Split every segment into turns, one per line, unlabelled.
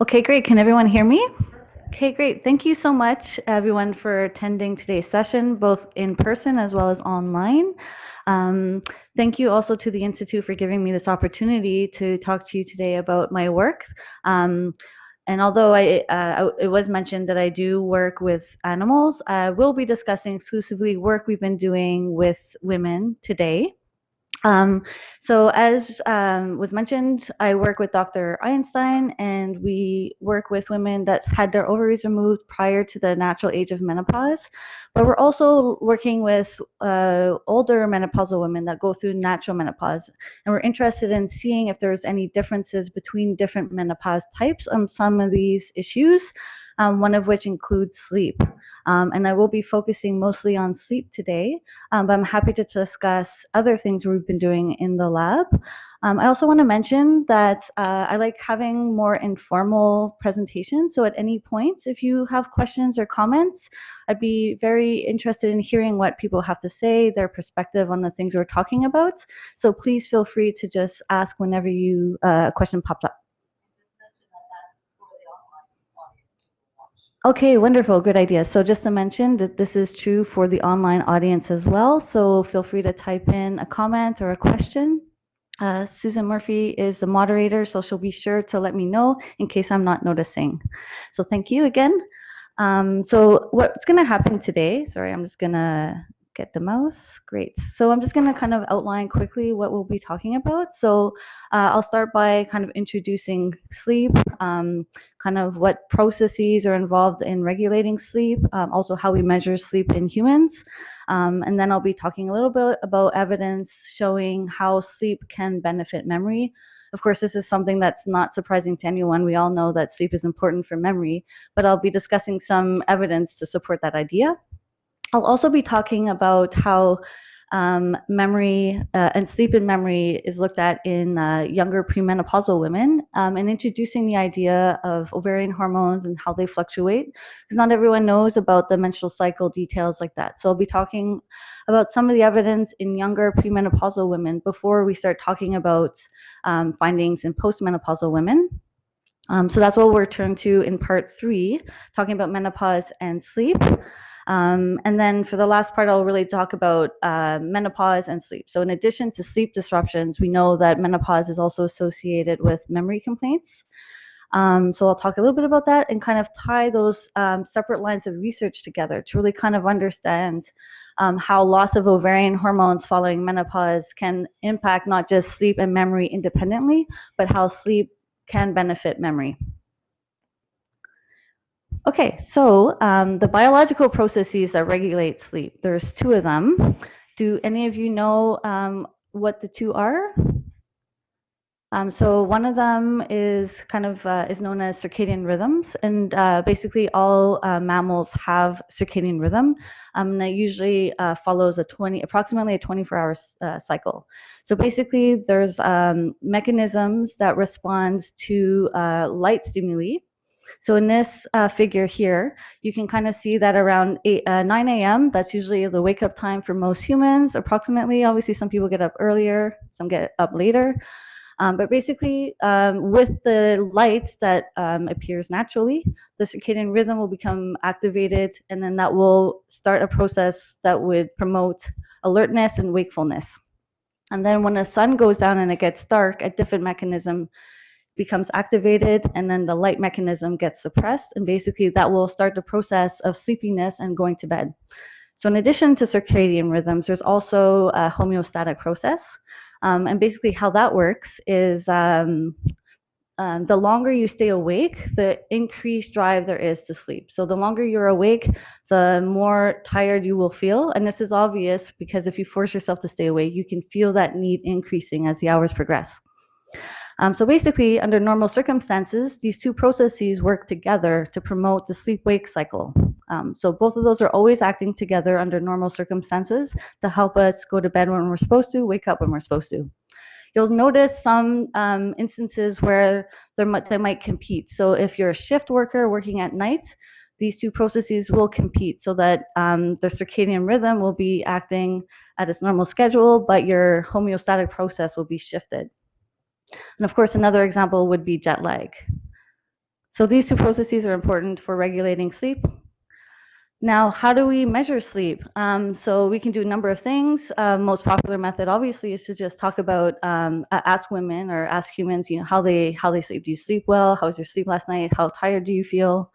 Okay, great. Can everyone hear me? Okay, great. Thank you so much, everyone, for attending today's session, both in person as well as online. Um, Thank you also to the Institute for giving me this opportunity to talk to you today about my work. Um, and although it was mentioned that I do work with animals, I will be discussing exclusively work we've been doing with women today. Um, so as was mentioned, I work with Dr. Einstein, and we work with women that had their ovaries removed prior to the natural age of menopause. But we're also working with older menopausal women that go through natural menopause, and we're interested in seeing if there's any differences between different menopause types on some of these issues. One of which includes sleep. And I will be focusing mostly on sleep today, but I'm happy to discuss other things we've been doing in the lab. I also want to mention that I like having more informal presentations. So at any point, if you have questions or comments, I'd be very interested in hearing what people have to say, their perspective on the things we're talking about. So please feel free to just ask whenever a question pops up. Okay, wonderful, good idea. So just to mention that this is true for the online audience as well, so feel free to type in a comment or a question. Susan Murphy is the moderator, so she'll be sure to let me know in case I'm not noticing. So thank you again. So what's going to happen today, sorry, I'm just going to get the mouse. Great. So I'm just going to kind of outline quickly what we'll be talking about. So I'll start by kind of introducing sleep, kind of what processes are involved in regulating sleep, also how we measure sleep in humans. And then I'll be talking a little bit about evidence showing how sleep can benefit memory. Of course, this is something that's not surprising to anyone. We all know that sleep is important for memory, but I'll be discussing some evidence to support that idea. I'll also be talking about how memory and sleep in memory is looked at in younger premenopausal women, and introducing the idea of ovarian hormones and how they fluctuate, because not everyone knows about the menstrual cycle details like that. So I'll be talking about some of the evidence in younger premenopausal women before we start talking about findings in postmenopausal women. So that's what we're turned to in part 3, talking about menopause and sleep. And then for the last part, I'll really talk about menopause and sleep. So in addition to sleep disruptions, we know that menopause is also associated with memory complaints. So I'll talk a little bit about that and kind of tie those separate lines of research together to really kind of understand how loss of ovarian hormones following menopause can impact not just sleep and memory independently, but how sleep can benefit memory. Okay, so the biological processes that regulate sleep, there's 2 of them. Do any of you know what the 2 are? So one of them is kind of is known as circadian rhythms, and basically all mammals have circadian rhythm. That usually follows approximately a 24-hour cycle. So basically, there's mechanisms that respond to light stimuli. So in this figure here, you can kind of see that around 9 a.m., that's usually the wake up time for most humans, approximately. Obviously, some people get up earlier, some get up later. But basically, with the light that appears naturally, the circadian rhythm will become activated, and then that will start a process that would promote alertness and wakefulness. And then when the sun goes down and it gets dark, a different mechanism becomes activated, and then the light mechanism gets suppressed, and basically that will start the process of sleepiness and going to bed. So in addition to circadian rhythms, there's also a homeostatic process. And basically how that works is the longer you stay awake, the increased drive there is to sleep. So the longer you're awake, the more tired you will feel. And this is obvious because if you force yourself to stay awake, you can feel that need increasing as the hours progress. So basically, under normal circumstances, these 2 processes work together to promote the sleep-wake cycle. So both of those are always acting together under normal circumstances to help us go to bed when we're supposed to, wake up when we're supposed to. You'll notice some instances where they might compete. So if you're a shift worker working at night, these 2 processes will compete so that the circadian rhythm will be acting at its normal schedule, but your homeostatic process will be shifted. And of course, another example would be jet lag. So these two processes are important for regulating sleep. Now, how do we measure sleep? So we can do a number of things. Most popular method, obviously, is to just talk about ask women or ask humans, how they sleep. Do you sleep well? How was your sleep last night? How tired do you feel?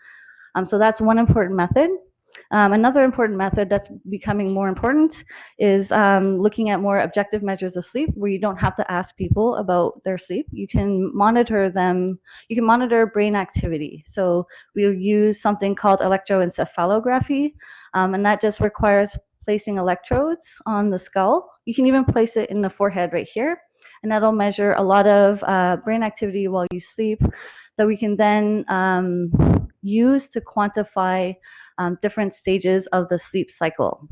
So that's one important method. Another important method that's becoming more important is looking at more objective measures of sleep where you don't have to ask people about their sleep. You can monitor them, you can monitor brain activity. So we'll use something called electroencephalography, and that just requires placing electrodes on the skull. You can even place it in the forehead right here, and that'll measure a lot of brain activity while you sleep that we can then use to quantify different stages of the sleep cycle.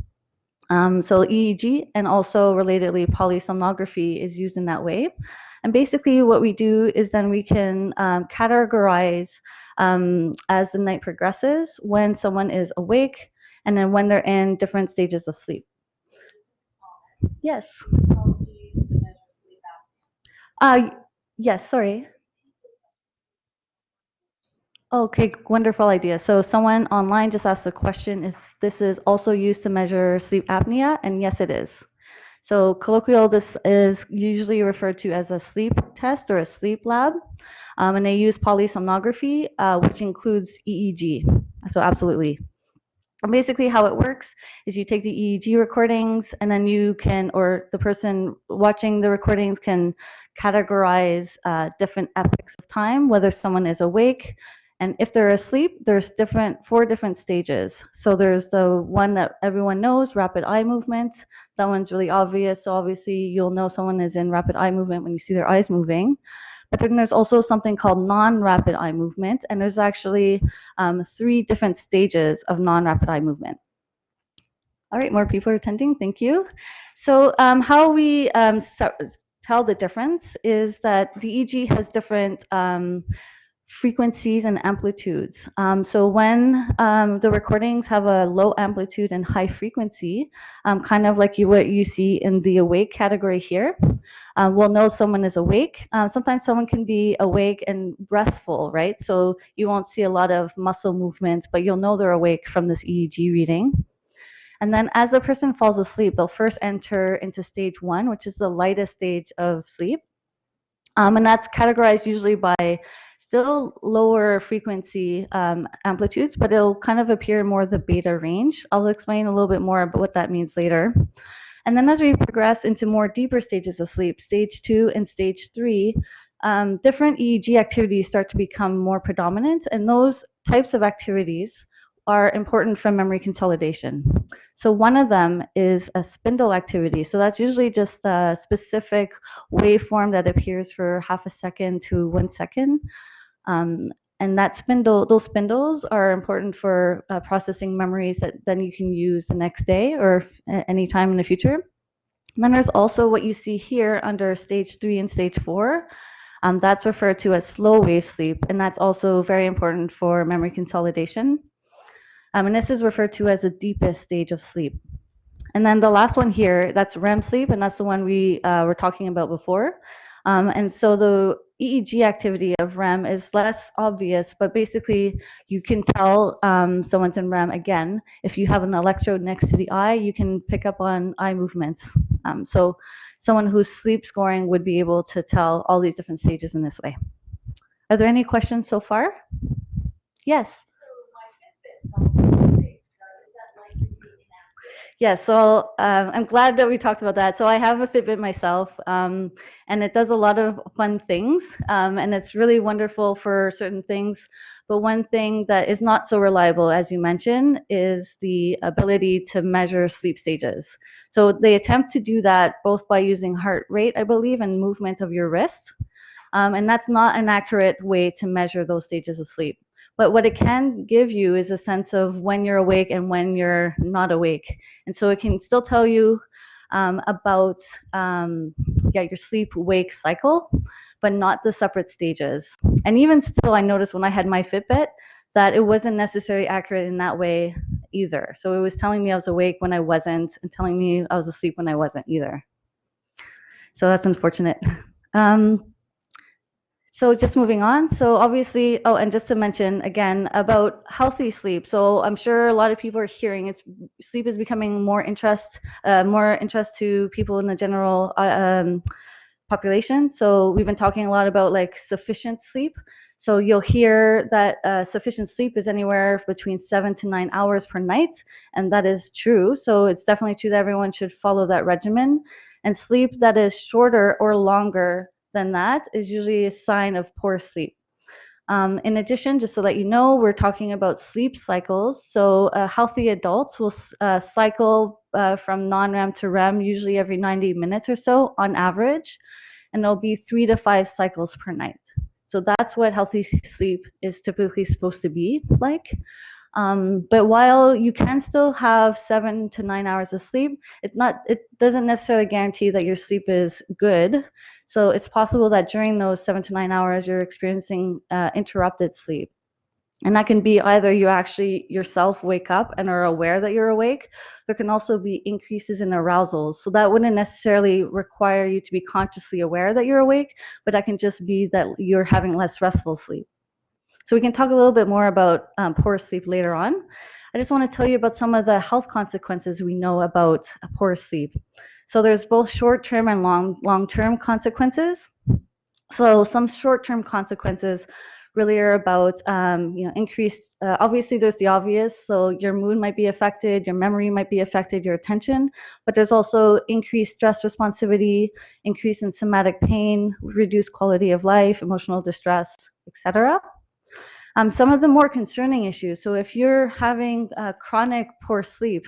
So EEG and also relatedly polysomnography is used in that way. And basically what we do is then we can categorize as the night progresses when someone is awake and then when they're in different stages of sleep. Yes. Yes, sorry. Okay, wonderful idea. So someone online just asked the question if this is also used to measure sleep apnea, and yes, it is. So colloquial, this is usually referred to as a sleep test or a sleep lab, and they use polysomnography, which includes EEG. So absolutely. And basically how it works is you take the EEG recordings and then you can, or the person watching the recordings can categorize different epochs of time, whether someone is awake. And if they're asleep, there's four different stages. So there's the one that everyone knows, rapid eye movement. That one's really obvious. So obviously you'll know someone is in rapid eye movement when you see their eyes moving. But then there's also something called non-rapid eye movement, and there's actually 3 different stages of non-rapid eye movement. All right, more people are attending. Thank you. So how we tell the difference is that the EEG has different frequencies and amplitudes. So when the recordings have a low amplitude and high frequency, kind of like what you see in the awake category here, we'll know someone is awake. Sometimes someone can be awake and restful, right? So you won't see a lot of muscle movement, but you'll know they're awake from this EEG reading. And then as a person falls asleep, they'll first enter into stage 1, which is the lightest stage of sleep. And that's categorized usually by still lower frequency amplitudes, but it'll kind of appear in more the beta range. I'll explain a little bit more about what that means later. And then as we progress into more deeper stages of sleep, stage 2 and stage 3, different EEG activities start to become more predominant, and those types of activities are important for memory consolidation. So one of them is a spindle activity. So that's usually just a specific waveform that appears for half a second to 1 second. And those spindles are important for processing memories that then you can use the next day or any time in the future. And then there's also what you see here under stage 3 and stage 4. That's referred to as slow wave sleep, and that's also very important for memory consolidation. And this is referred to as the deepest stage of sleep. And then the last one here, that's REM sleep, and that's the one we were talking about before. And so the EEG activity of REM is less obvious, but basically you can tell someone's in REM again. If you have an electrode next to the eye, you can pick up on eye movements. So someone who's sleep scoring would be able to tell all these different stages in this way. Are there any questions so far? Yes. Yes, so I'm glad that we talked about that. So I have a Fitbit myself, and it does a lot of fun things, and it's really wonderful for certain things. But one thing that is not so reliable, as you mentioned, is the ability to measure sleep stages. So they attempt to do that both by using heart rate, I believe, and movement of your wrist. And that's not an accurate way to measure those stages of sleep. But what it can give you is a sense of when you're awake and when you're not awake. And so it can still tell you about your sleep-wake cycle, but not the separate stages. And even still, I noticed when I had my Fitbit that it wasn't necessarily accurate in that way either. So it was telling me I was awake when I wasn't, and telling me I was asleep when I wasn't either. So that's unfortunate. So just moving on. So obviously, oh, and just to mention again about healthy sleep. So I'm sure a lot of people are hearing sleep is becoming more interest to people in the general population. So we've been talking a lot about like sufficient sleep. So you'll hear that sufficient sleep is anywhere between 7 to 9 hours per night, and that is true. So it's definitely true that everyone should follow that regimen. And sleep that is shorter or longer than that is usually a sign of poor sleep. In addition, just to let you know, we're talking about sleep cycles. So healthy adults will cycle from non-REM to REM usually every 90 minutes or so on average, and there'll be 3 to 5 cycles per night. So that's what healthy sleep is typically supposed to be like. But while you can still have 7 to 9 hours of sleep, it doesn't necessarily guarantee that your sleep is good. So it's possible that during those 7 to 9 hours, you're experiencing interrupted sleep. And that can be either you actually yourself wake up and are aware that you're awake. There can also be increases in arousals. So that wouldn't necessarily require you to be consciously aware that you're awake, but that can just be that you're having less restful sleep. So we can talk a little bit more about poor sleep later on. I just want to tell you about some of the health consequences we know about poor sleep. So there's both short-term and long-term consequences. So some short-term consequences really are about increased, obviously there's the obvious, so your mood might be affected, your memory might be affected, your attention, but there's also increased stress responsivity, increase in somatic pain, reduced quality of life, emotional distress, etc. Some of the more concerning issues, so if you're having chronic poor sleep,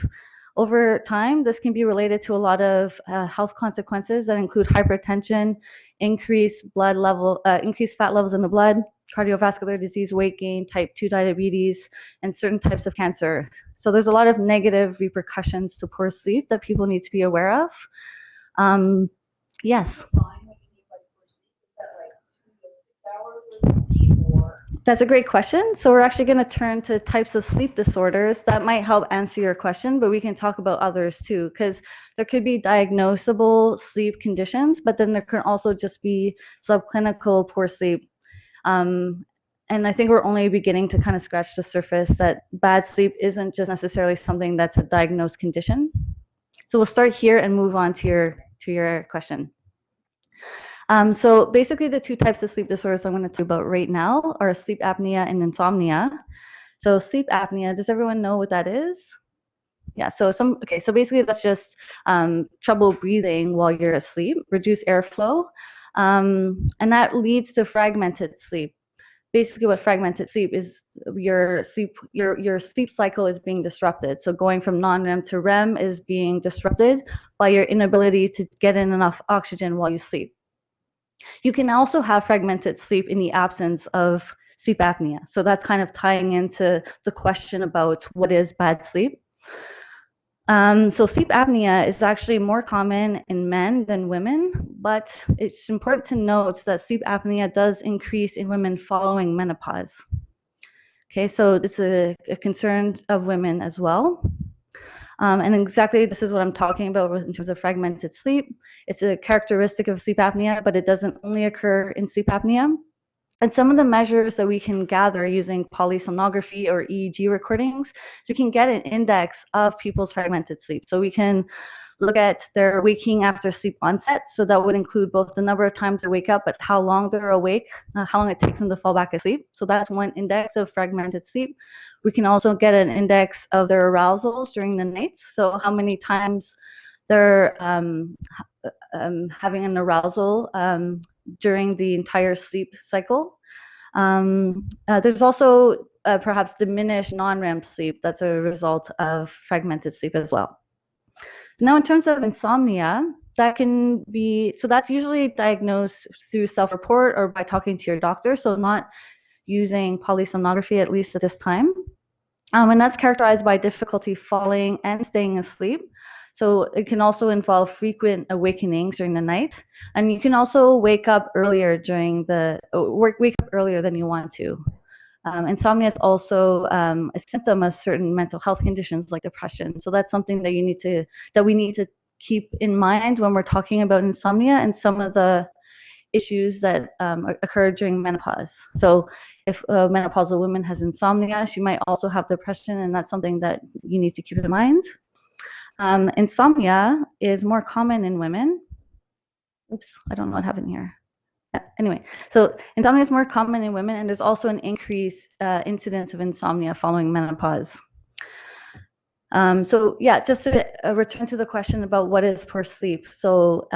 over time, this can be related to a lot of health consequences that include hypertension, increased fat levels in the blood, cardiovascular disease, weight gain, type 2 diabetes, and certain types of cancer. So there's a lot of negative repercussions to poor sleep that people need to be aware of. Yes. That's a great question. So we're actually going to turn to types of sleep disorders that might help answer your question, but we can talk about others too, because there could be diagnosable sleep conditions, but then there can also just be subclinical poor sleep. And I think we're only beginning to kind of scratch the surface that bad sleep isn't just necessarily something that's a diagnosed condition. So we'll start here and move on to your question. So basically the two types of sleep disorders I'm going to talk about right now are sleep apnea and insomnia. So sleep apnea, does everyone know what that is? Yeah, so basically that's just trouble breathing while you're asleep, reduced airflow, and that leads to fragmented sleep. Basically what fragmented sleep is, your sleep cycle is being disrupted. So going from non-REM to REM is being disrupted by your inability to get in enough oxygen while you sleep. You can also have fragmented sleep in the absence of sleep apnea. So that's kind of tying into the question about what is bad sleep. So sleep apnea is actually more common in men than women, but it's important to note that sleep apnea does increase in women following menopause. Okay, so it's a concern of women as well. And exactly this is what I'm talking about in terms of fragmented sleep. It's a characteristic of sleep apnea, but it doesn't only occur in sleep apnea. And some of the measures that we can gather using polysomography or EEG recordings, so we can get an index of people's fragmented sleep. So we can look at their waking after sleep onset. So that would include both the number of times they wake up, but how long they're awake, how long it takes them to fall back asleep. So that's one index of fragmented sleep. We can also get an index of their arousals during the night. So how many times they're having an arousal during the entire sleep cycle. There's also perhaps diminished non-REM sleep that's a result of fragmented sleep as well. Now, in terms of insomnia, that's usually diagnosed through self-report or by talking to your doctor, so not using polysomnography, at least at this time. And that's characterized by difficulty falling and staying asleep. So it can also involve frequent awakenings during the night, and you can also wake up earlier wake up earlier than you want to. Insomnia is also a symptom of certain mental health conditions like depression. So that's something that we need to keep in mind when we're talking about insomnia and some of the issues that occur during menopause. So if a menopausal woman has insomnia, she might also have depression, and that's something that you need to keep in mind. Insomnia is more common in women. Oops, I don't know what happened here. Anyway, so insomnia is more common in women, and there's also an increased incidence of insomnia following menopause. So yeah, just to return to the question about what is poor sleep. So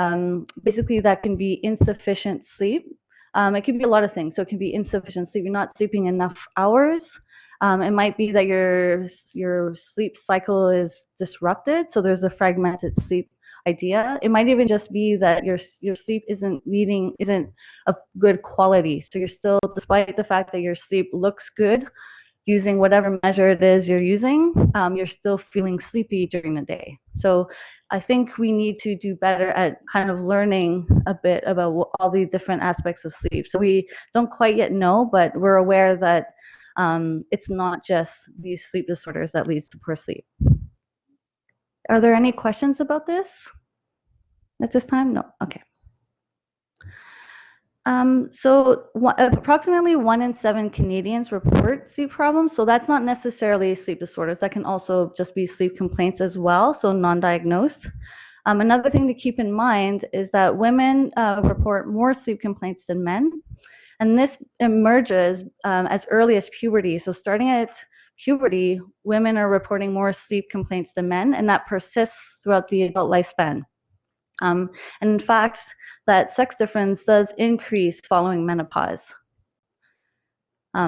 basically that can be insufficient sleep. It can be a lot of things. So it can be insufficient sleep. You're not sleeping enough hours. It might be that your sleep cycle is disrupted. So there's a fragmented sleep idea. It might even just be that your sleep isn't of good quality. So you're still, despite the fact that your sleep looks good, using whatever measure it is you're using, you're still feeling sleepy during the day. So I think we need to do better at kind of learning a bit about all the different aspects of sleep. So we don't quite yet know, but we're aware that it's not just these sleep disorders that leads to poor sleep. Are there any questions about this at this time? No, okay. So approximately 1 in 7 Canadians report sleep problems. So that's not necessarily sleep disorders. That can also just be sleep complaints as well, so non-diagnosed. Another thing to keep in mind is that women report more sleep complaints than men. And this emerges as early as puberty. So starting at puberty, women are reporting more sleep complaints than men, and that persists throughout the adult lifespan. And in fact, that sex difference does increase following menopause.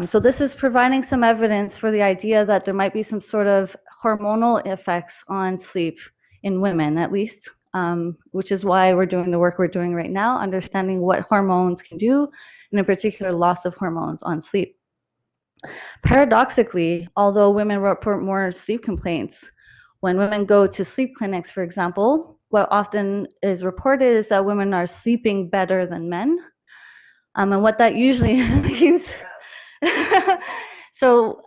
So this is providing some evidence for the idea that there might be some sort of hormonal effects on sleep in women, at least, which is why we're doing the work we're doing right now, understanding what hormones can do, and in particular, loss of hormones on sleep. Paradoxically, although women report more sleep complaints, when women go to sleep clinics, for example, what often is reported is that women are sleeping better than men. And what that usually means, so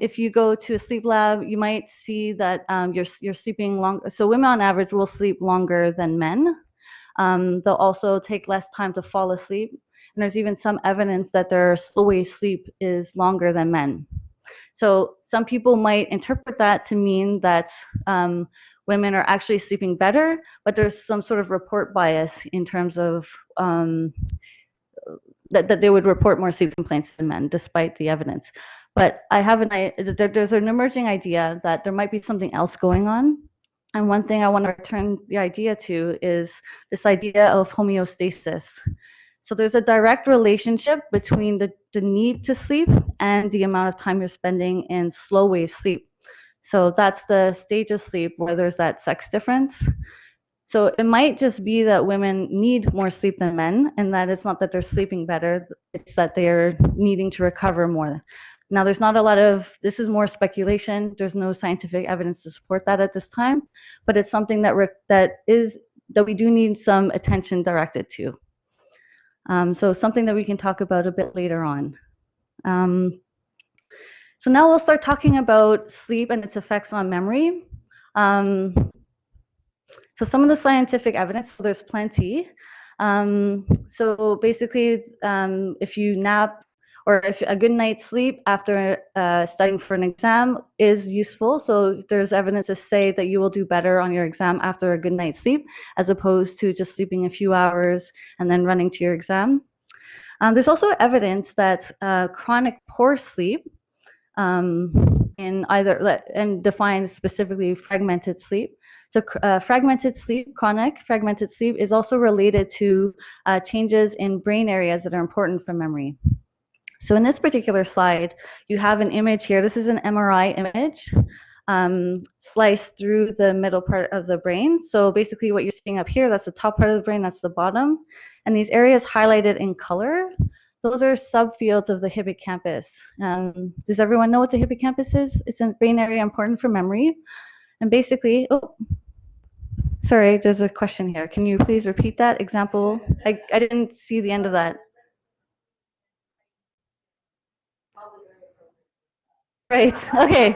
if you go to a sleep lab, you might see that you're sleeping longer. So women on average will sleep longer than men. They'll also take less time to fall asleep. And there's even some evidence that their slow wave sleep is longer than men. So some people might interpret that to mean that women are actually sleeping better, but there's some sort of report bias in terms of that they would report more sleep complaints than men, despite the evidence. But there's an emerging idea that there might be something else going on. And one thing I want to return the idea to is this idea of homeostasis. So there's a direct relationship between the need to sleep and the amount of time you're spending in slow wave sleep. So that's the stage of sleep where there's that sex difference. So it might just be that women need more sleep than men, and that it's not that they're sleeping better, it's that they're needing to recover more. Now, there's not a lot of, this is more speculation. There's no scientific evidence to support that at this time, but it's something that we do need some attention directed to. So something that we can talk about a bit later on. So now we'll start talking about sleep and its effects on memory. So some of the scientific evidence, so there's plenty. So basically, if you nap or if a good night's sleep after studying for an exam is useful. So there's evidence to say that you will do better on your exam after a good night's sleep, as opposed to just sleeping a few hours and then running to your exam. There's also evidence that chronic poor sleep and defines specifically fragmented sleep. So chronic fragmented sleep is also related to changes in brain areas that are important for memory. So in this particular slide, you have an image here. This is an MRI image sliced through the middle part of the brain. So basically what you're seeing up here, that's the top part of the brain, that's the bottom. And these areas highlighted in color, those are subfields of the hippocampus. Does everyone know what the hippocampus is? It's a brain area important for memory. And basically, sorry, there's a question here. Can you please repeat that example? I didn't see the end of that. Right, okay.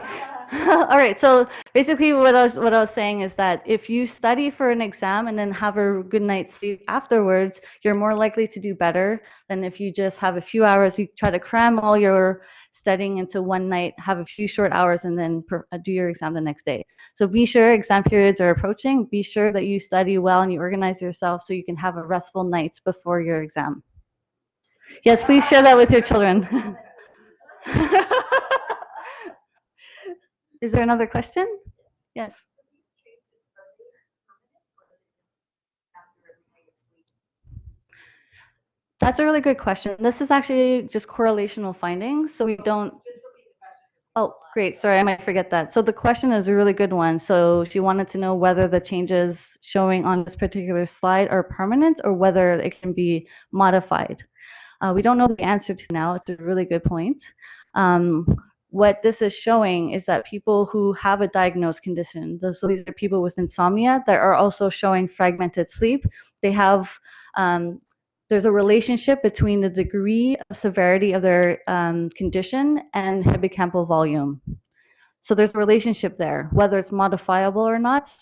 All right, so basically what I was saying is that if you study for an exam and then have a good night's sleep afterwards, you're more likely to do better than if you just have a few hours, you try to cram all your studying into one night, have a few short hours, and then do your exam the next day. So be sure exam periods are approaching, be sure that you study well and you organize yourself so you can have a restful night before your exam. Yes, please share that with your children. Is there another question? Yes. That's a really good question. This is actually just correlational findings, so we don't. Oh, great. Sorry, I might forget that. So the question is a really good one. So she wanted to know whether the changes showing on this particular slide are permanent or whether it can be modified. We don't know the answer to now. It's a really good point. What this is showing is that people who have a diagnosed condition, so these are people with insomnia that are also showing fragmented sleep, they have, there's a relationship between the degree of severity of their condition and hippocampal volume. So there's a relationship there. Whether it's modifiable or not,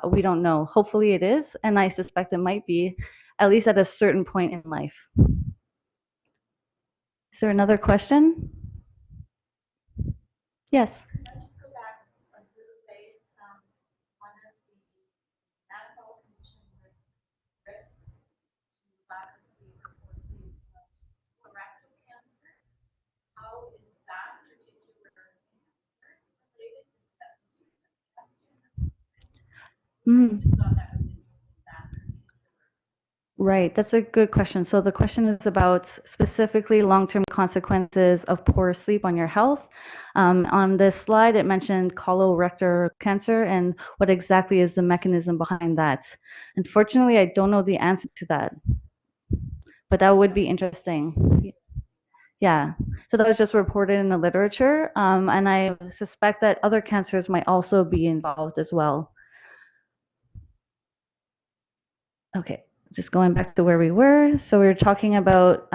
we don't know. Hopefully it is, and I suspect it might be, at least at a certain point in life. Is there another question? Yes. Mm. Right, that's a good question. So the question is about specifically long-term consequences of poor sleep on your health. On this slide, it mentioned colorectal cancer and what exactly is the mechanism behind that. Unfortunately, I don't know the answer to that, but that would be interesting. Yeah, so that was just reported in the literature, and I suspect that other cancers might also be involved as well. Okay, just going back to where we were. So we were talking about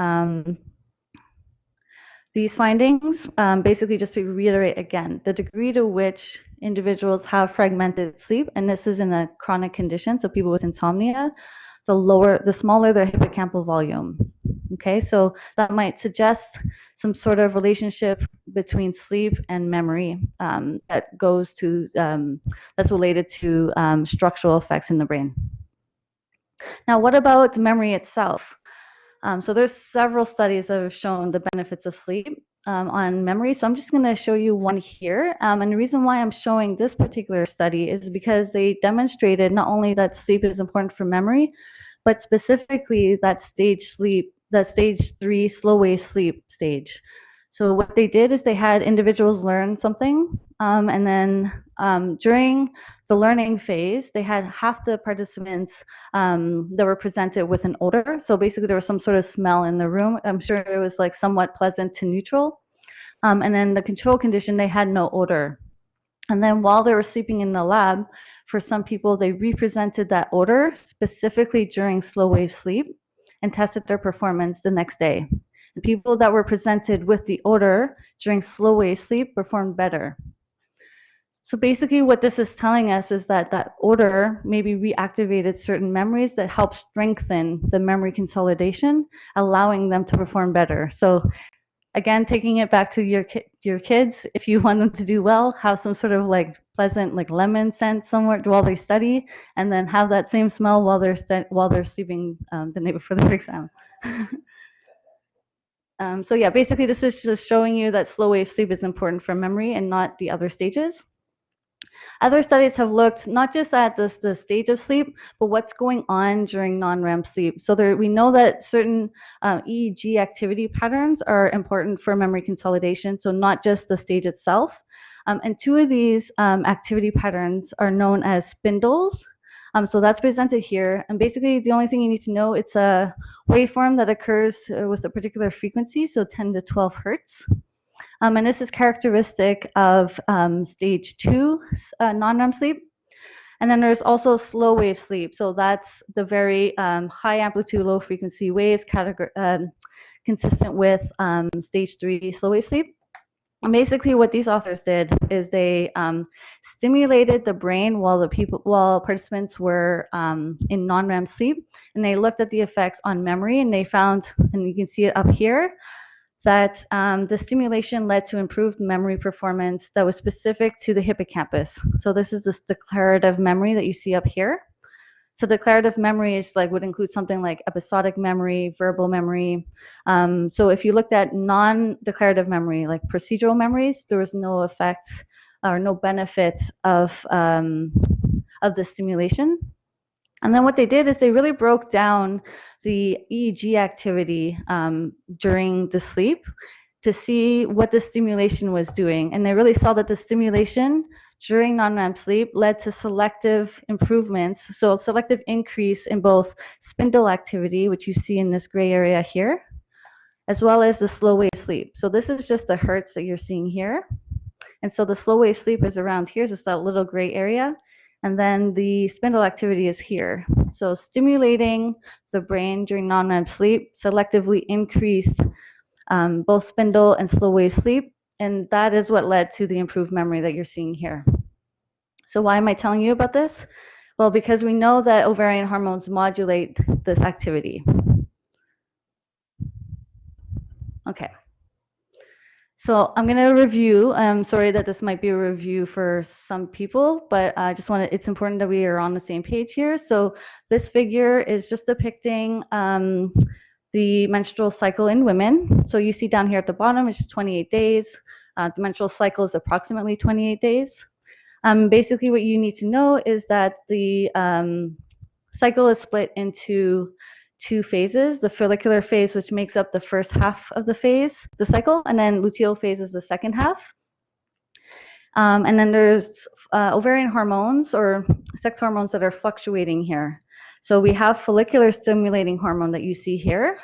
these findings, basically just to reiterate again, the degree to which individuals have fragmented sleep, and this is in a chronic condition, so people with insomnia, the smaller their hippocampal volume. Okay, so that might suggest some sort of relationship between sleep and memory that goes to, that's related to structural effects in the brain. Now, what about memory itself? So there's several studies that have shown the benefits of sleep on memory. So I'm just going to show you one here. And the reason why I'm showing this particular study is because they demonstrated not only that sleep is important for memory, but specifically that stage 3 slow wave sleep stage. So what they did is they had individuals learn something, and then during the learning phase, they had half the participants that were presented with an odor. So basically there was some sort of smell in the room. I'm sure it was like somewhat pleasant to neutral. And then the control condition, they had no odor. And then while they were sleeping in the lab, for some people, they represented that odor specifically during slow wave sleep and tested their performance the next day. The people that were presented with the odor during slow wave sleep performed better. So basically what this is telling us is that that odor maybe reactivated certain memories that help strengthen the memory consolidation, allowing them to perform better. So again, taking it back to your kids, if you want them to do well, have some sort of like pleasant like lemon scent somewhere while they study, and then have that same smell while they're sleeping the night before their exam. So yeah, basically this is just showing you that slow wave sleep is important for memory and not the other stages. Other studies have looked not just at the stage of sleep, but what's going on during non-REM sleep. So we know that certain EEG activity patterns are important for memory consolidation, so not just the stage itself. And two of these activity patterns are known as spindles. So that's presented here. And basically, the only thing you need to know, it's a waveform that occurs with a particular frequency, so 10 to 12 hertz. And this is characteristic of stage 2 non-REM sleep. And then there's also slow wave sleep. So that's the very high amplitude, low frequency waves consistent with stage 3 slow wave sleep. And basically what these authors did is they stimulated the brain while participants were in non-REM sleep, and they looked at the effects on memory, and they found, and you can see it up here, that the stimulation led to improved memory performance that was specific to the hippocampus. So this is this declarative memory that you see up here. So declarative memory is would include something like episodic memory, verbal memory. So if you looked at non-declarative memory, like procedural memories, there was no effects or no benefit of the stimulation. And then what they did is they really broke down the EEG activity during the sleep to see what the stimulation was doing. And they really saw that the stimulation during non-REM sleep led to selective improvements, so selective increase in both spindle activity, which you see in this gray area here, as well as the slow wave sleep. So this is just the hertz that you're seeing here. And so the slow wave sleep is around here, so it's that little gray area. And then the spindle activity is here. So stimulating the brain during non-REM sleep selectively increased both spindle and slow wave sleep, and that is what led to the improved memory that you're seeing here. So why am I telling you about this? Well, because we know that ovarian hormones modulate this activity. Okay. So I'm going to review. I'm sorry that this might be a review for some people, but I just want to, it's important that we are on the same page here. So this figure is just depicting the menstrual cycle in women. So you see down here at the bottom, it's just 28 days. The menstrual cycle is approximately 28 days. Basically what you need to know is that the cycle is split into two phases: the follicular phase, which makes up the first half of the cycle, and then luteal phase is the second half. And then there's ovarian hormones or sex hormones that are fluctuating here. So we have follicular stimulating hormone that you see here.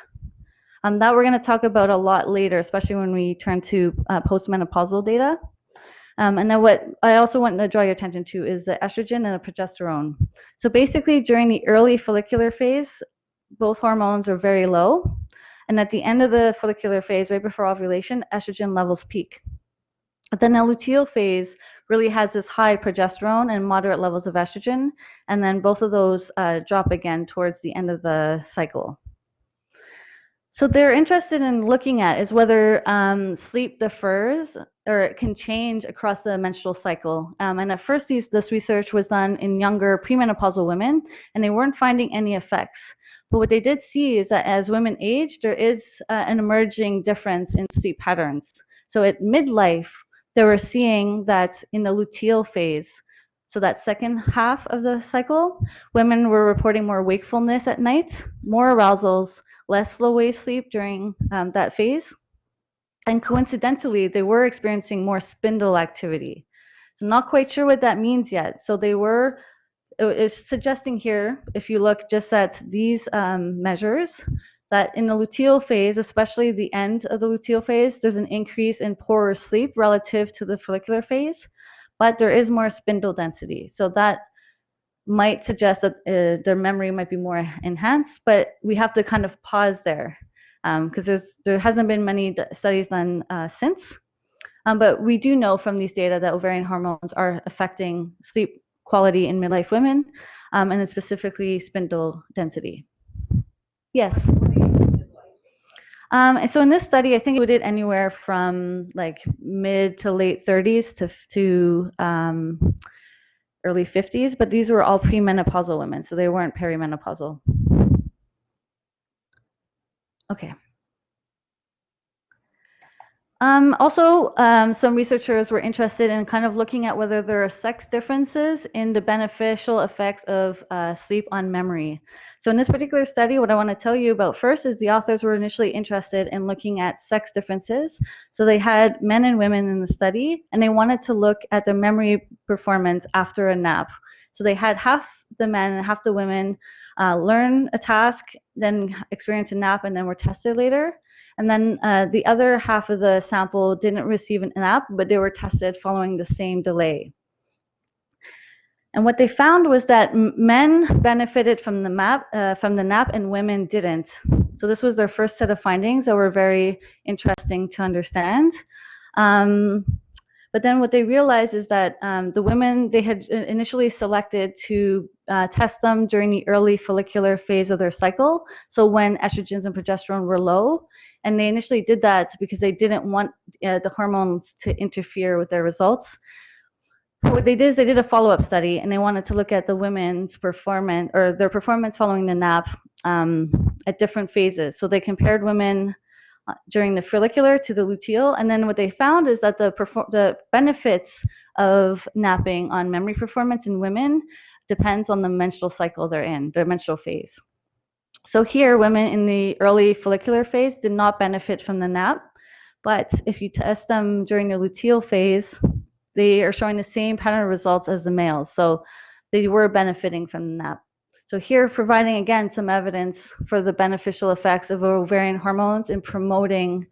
That we're going to talk about a lot later, especially when we turn to postmenopausal data. And then what I also want to draw your attention to is the estrogen and the progesterone. So basically during the early follicular phase, both hormones are very low. And at the end of the follicular phase, right before ovulation, estrogen levels peak. But then the luteal phase really has this high progesterone and moderate levels of estrogen. And then both of those drop again towards the end of the cycle. So they're interested in looking at is whether sleep differs or it can change across the menstrual cycle. And at first this research was done in younger premenopausal women, and they weren't finding any effects. But what they did see is that as women age, there is an emerging difference in sleep patterns. So at midlife, they were seeing that in the luteal phase, so that second half of the cycle, women were reporting more wakefulness at night, more arousals, less slow wave sleep during that phase. And coincidentally, they were experiencing more spindle activity. So not quite sure what that means yet. So it's suggesting here, if you look just at these measures, that in the luteal phase, especially the end of the luteal phase, there's an increase in poorer sleep relative to the follicular phase, but there is more spindle density. So that might suggest that their memory might be more enhanced, but we have to kind of pause there because there hasn't been many studies done since. But we do know from these data that ovarian hormones are affecting sleep quality in midlife women, and specifically spindle density. Yes. And so in this study, I think it did anywhere from like mid to late 30s to early 50s, but these were all premenopausal women, so they weren't perimenopausal. Okay. Also, some researchers were interested in kind of looking at whether there are sex differences in the beneficial effects of sleep on memory. So in this particular study, what I want to tell you about first is the authors were initially interested in looking at sex differences. So they had men and women in the study, and they wanted to look at their memory performance after a nap. So they had half the men and half the women learn a task, then experience a nap, and then were tested later. And then the other half of the sample didn't receive an nap, but they were tested following the same delay. And what they found was that men benefited from the nap and women didn't. So this was their first set of findings that were very interesting to understand. But then what they realized is that the women, they had initially selected to test them during the early follicular phase of their cycle, so when estrogens and progesterone were low. And they initially did that because they didn't want the hormones to interfere with their results. What they did is they did a follow-up study, and they wanted to look at the women's performance, or their performance following the nap at different phases. So they compared women during the follicular to the luteal, and then what they found is that the benefits of napping on memory performance in women depends on the menstrual cycle they're in, their menstrual phase. So here, women in the early follicular phase did not benefit from the nap, but if you test them during the luteal phase, they are showing the same pattern of results as the males. So they were benefiting from the nap. So here, providing again some evidence for the beneficial effects of ovarian hormones in promoting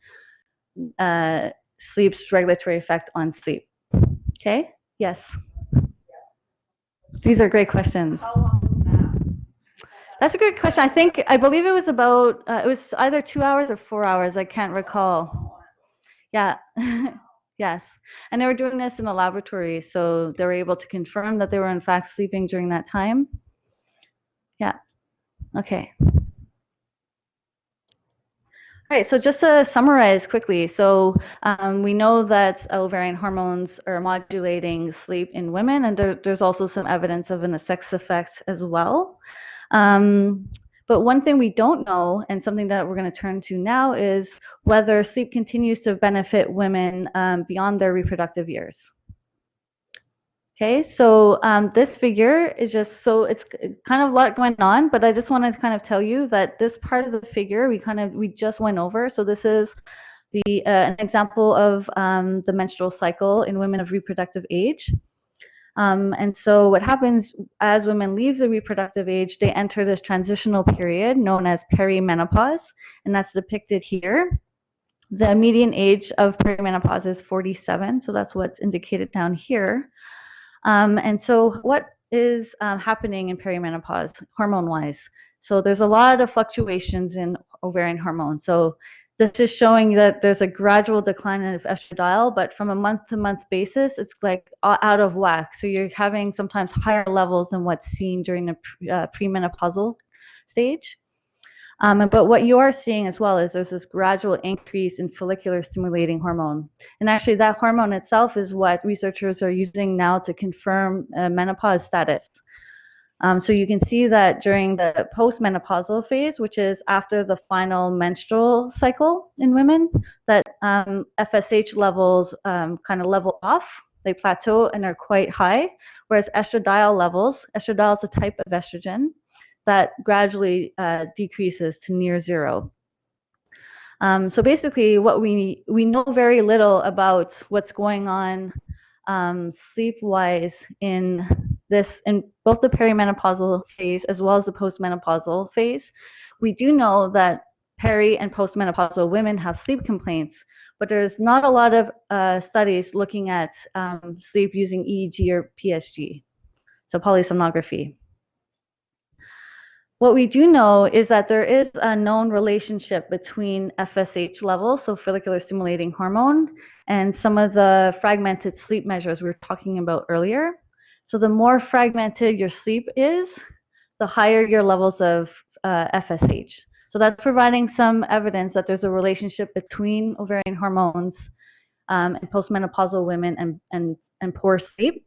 sleep's regulatory effect on sleep. Okay? Yes. These are great questions.
How long was the nap?
That's a good question. I believe it was about, it was either 2 hours or 4 hours. I can't recall. Yeah. Yes. And they were doing this in the laboratory, so they were able to confirm that they were in fact sleeping during that time. Yeah. Okay. All right, so just to summarize quickly, so we know that ovarian hormones are modulating sleep in women, and there's also some evidence of a sex effect as well. But one thing we don't know, and something that we're going to turn to now, is whether sleep continues to benefit women beyond their reproductive years. Okay, so this figure is just, so it's kind of a lot going on, but I just want to kind of tell you that this part of the figure we just went over. So this is an example of the menstrual cycle in women of reproductive age. And so what happens as women leave the reproductive age, they enter this transitional period known as perimenopause, and that's depicted here. The median age of perimenopause is 47, so that's what's indicated down here. And so what is happening in perimenopause hormone-wise? So there's a lot of fluctuations in ovarian hormone. So this is showing that there's a gradual decline of estradiol, but from a month-to-month basis, it's like out of whack. So you're having sometimes higher levels than what's seen during the premenopausal stage. But what you are seeing as well is there's this gradual increase in follicular stimulating hormone. And actually that hormone itself is what researchers are using now to confirm menopause status. So you can see that during the postmenopausal phase, which is after the final menstrual cycle in women, that FSH levels kind of level off, they plateau and are quite high, whereas estradiol levels, estradiol is a type of estrogen, that gradually decreases to near zero. So basically what we know very little about what's going on sleep-wise in both the perimenopausal phase as well as the postmenopausal phase. We do know that peri and postmenopausal women have sleep complaints, but there's not a lot of studies looking at sleep using EEG or PSG, so polysomnography. What we do know is that there is a known relationship between FSH levels, so follicular stimulating hormone, and some of the fragmented sleep measures we were talking about earlier. So the more fragmented your sleep is, the higher your levels of FSH. So that's providing some evidence that there's a relationship between ovarian hormones and postmenopausal women and poor sleep.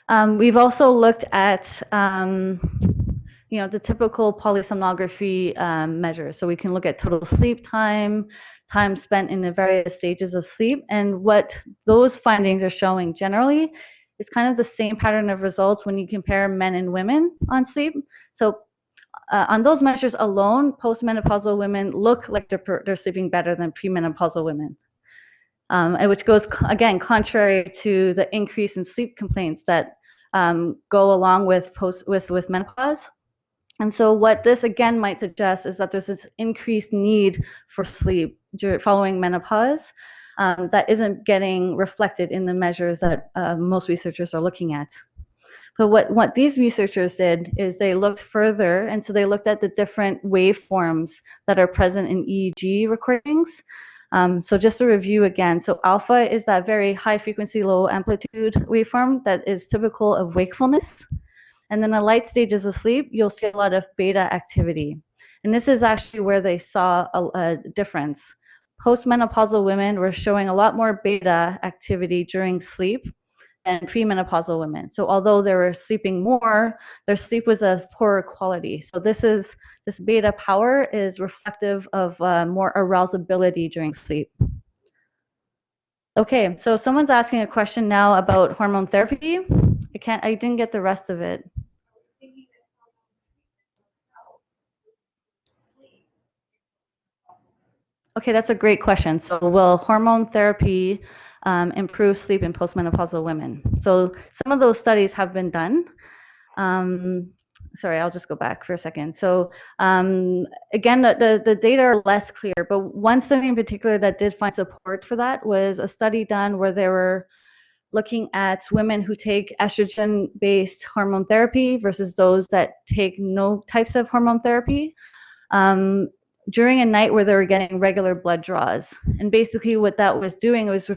We've also looked at the typical polysomnography measures. So we can look at total sleep time, time spent in the various stages of sleep, and what those findings are showing generally is kind of the same pattern of results when you compare men and women on sleep. So on those measures alone, postmenopausal women look like they're sleeping better than premenopausal women. Which goes, again, contrary to the increase in sleep complaints that go along with menopause. And so what this, again, might suggest is that there's this increased need for sleep following menopause that isn't getting reflected in the measures that most researchers are looking at. But what these researchers did is they looked further, and so they looked at the different waveforms that are present in EEG recordings. So just to review again, so alpha is that very high frequency, low amplitude waveform that is typical of wakefulness. And then the light stages of sleep, you'll see a lot of beta activity. And this is actually where they saw a difference. Postmenopausal women were showing a lot more beta activity during sleep than premenopausal women. So although they were sleeping more, their sleep was of poorer quality. So this beta power is reflective of more arousability during sleep. Okay, so someone's asking a question now about hormone therapy. I didn't get the rest of it. Okay, that's a great question. So will hormone therapy improve sleep in postmenopausal women? So some of those studies have been done. Sorry, I'll just go back for a second. So again, the data are less clear, but one study in particular that did find support for that was a study done where they were looking at women who take estrogen-based hormone therapy versus those that take no types of hormone therapy. During a night where they were getting regular blood draws. And basically what that was doing was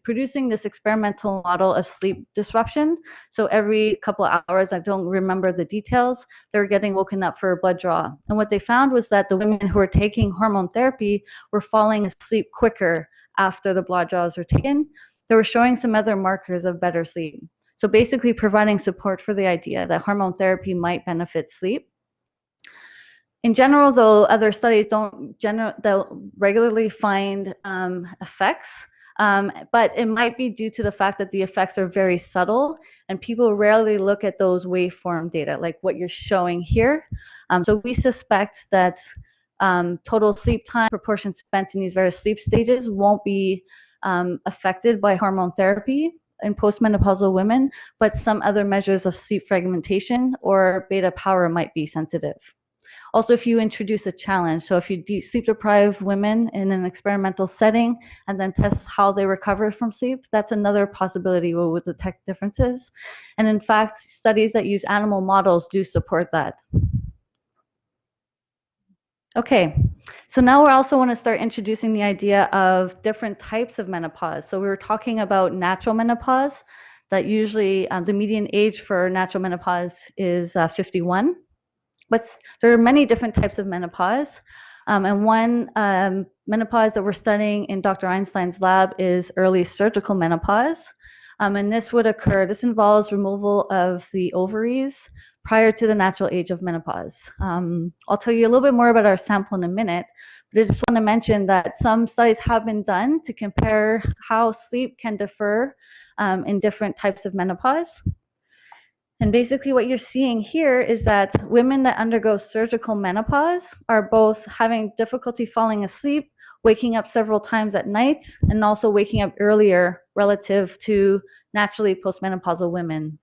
producing this experimental model of sleep disruption. So every couple of hours, I don't remember the details, they were getting woken up for a blood draw. And what they found was that the women who were taking hormone therapy were falling asleep quicker after the blood draws were taken. They were showing some other markers of better sleep. So basically providing support for the idea that hormone therapy might benefit sleep. In general, though, other studies don't regularly find effects, but it might be due to the fact that the effects are very subtle and people rarely look at those waveform data, like what you're showing here. So we suspect that total sleep time, proportion spent in these various sleep stages won't be affected by hormone therapy in postmenopausal women, but some other measures of sleep fragmentation or beta power might be sensitive. Also, if you introduce a challenge, so if you sleep deprive women in an experimental setting and then test how they recover from sleep, that's another possibility where we'll detect differences. And in fact, studies that use animal models do support that. Okay, so now we also want to start introducing the idea of different types of menopause. So we were talking about natural menopause, that usually the median age for natural menopause is 51. But there are many different types of menopause. And one menopause that we're studying in Dr. Einstein's lab is early surgical menopause. And this involves removal of the ovaries prior to the natural age of menopause. I'll tell you a little bit more about our sample in a minute, but I just want to mention that some studies have been done to compare how sleep can differ in different types of menopause. And basically what you're seeing here is that women that undergo surgical menopause are both having difficulty falling asleep, waking up several times at night, and also waking up earlier relative to naturally postmenopausal women.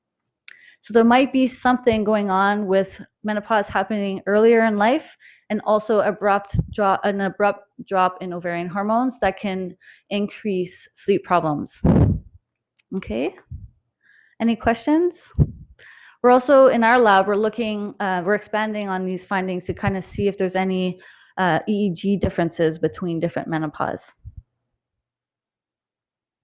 So there might be something going on with menopause happening earlier in life and also an abrupt drop in ovarian hormones that can increase sleep problems. Okay, any questions? We're also in our lab, we're expanding on these findings to kind of see if there's any EEG differences between different menopause.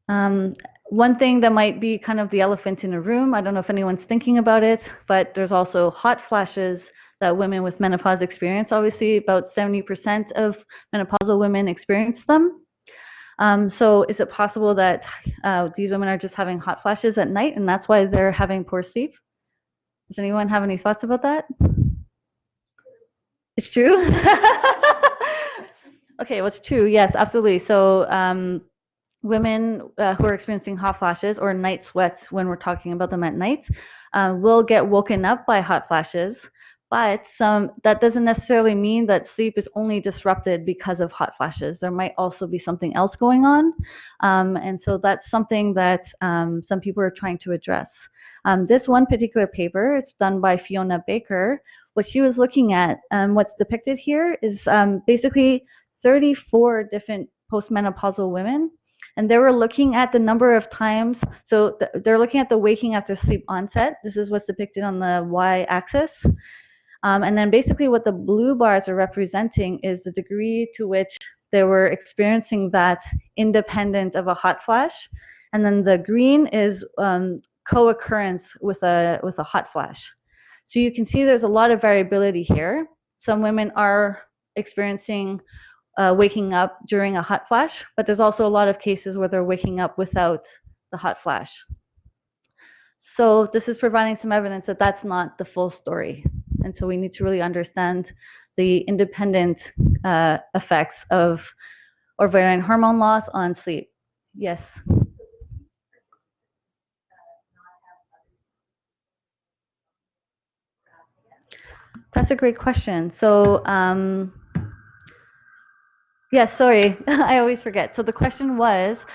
One thing that might be kind of the elephant in the room, I don't know if anyone's thinking about it, but there's also hot flashes that women with menopause experience. Obviously, about 70% of menopausal women experience them. So is it possible that these women are just having hot flashes at night and that's why they're having poor sleep? Does anyone have any thoughts about that? It's true? Okay, well, it's true. Yes, absolutely. So women who are experiencing hot flashes or night sweats when we're talking about them at night will get woken up by hot flashes, but that doesn't necessarily mean that sleep is only disrupted because of hot flashes. There might also be something else going on. And so that's something that some people are trying to address. This one particular paper, it's done by Fiona Baker. What she was looking at, what's depicted here is basically 34 different postmenopausal women. And they were looking at the number of times, so they're looking at the waking after sleep onset. This is what's depicted on the y-axis. And then basically what the blue bars are representing is the degree to which they were experiencing that independent of a hot flash. And then the green is co-occurrence with a hot flash. So you can see there's a lot of variability here. Some women are experiencing waking up during a hot flash, but there's also a lot of cases where they're waking up without the hot flash. So this is providing some evidence that that's not the full story. And so we need to really understand the independent effects of ovarian hormone loss on sleep. Yes. That's a great question. So, yes, sorry, I always forget. So the question was,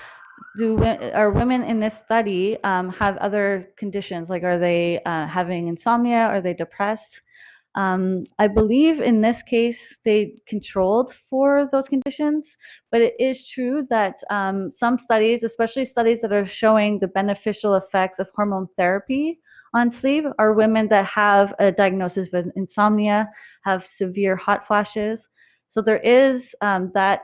are women in this study have other conditions? Like, are they having insomnia? Are they depressed? I believe in this case they controlled for those conditions, but it is true that some studies, especially studies that are showing the beneficial effects of hormone therapy on sleep, are women that have a diagnosis of insomnia, have severe hot flashes. So there is that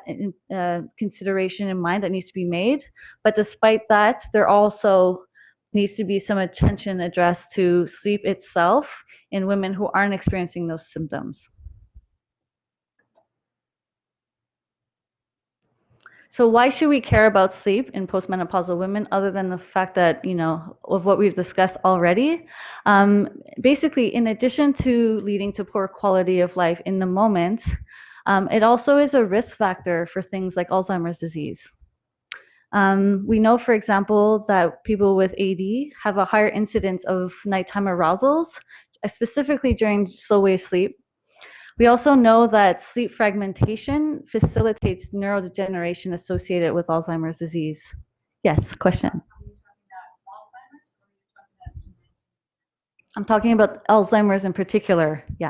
consideration in mind that needs to be made. But despite that, there also needs to be some attention addressed to sleep itself in women who aren't experiencing those symptoms. So why should we care about sleep in postmenopausal women other than the fact that, of what we've discussed already? Basically, in addition to leading to poor quality of life in the moment, it also is a risk factor for things like Alzheimer's disease. We know, for example, that people with AD have a higher incidence of nighttime arousals, specifically during slow wave sleep. We also know that sleep fragmentation facilitates neurodegeneration associated with Alzheimer's disease. Yes, question. I'm talking about Alzheimer's in particular, yeah.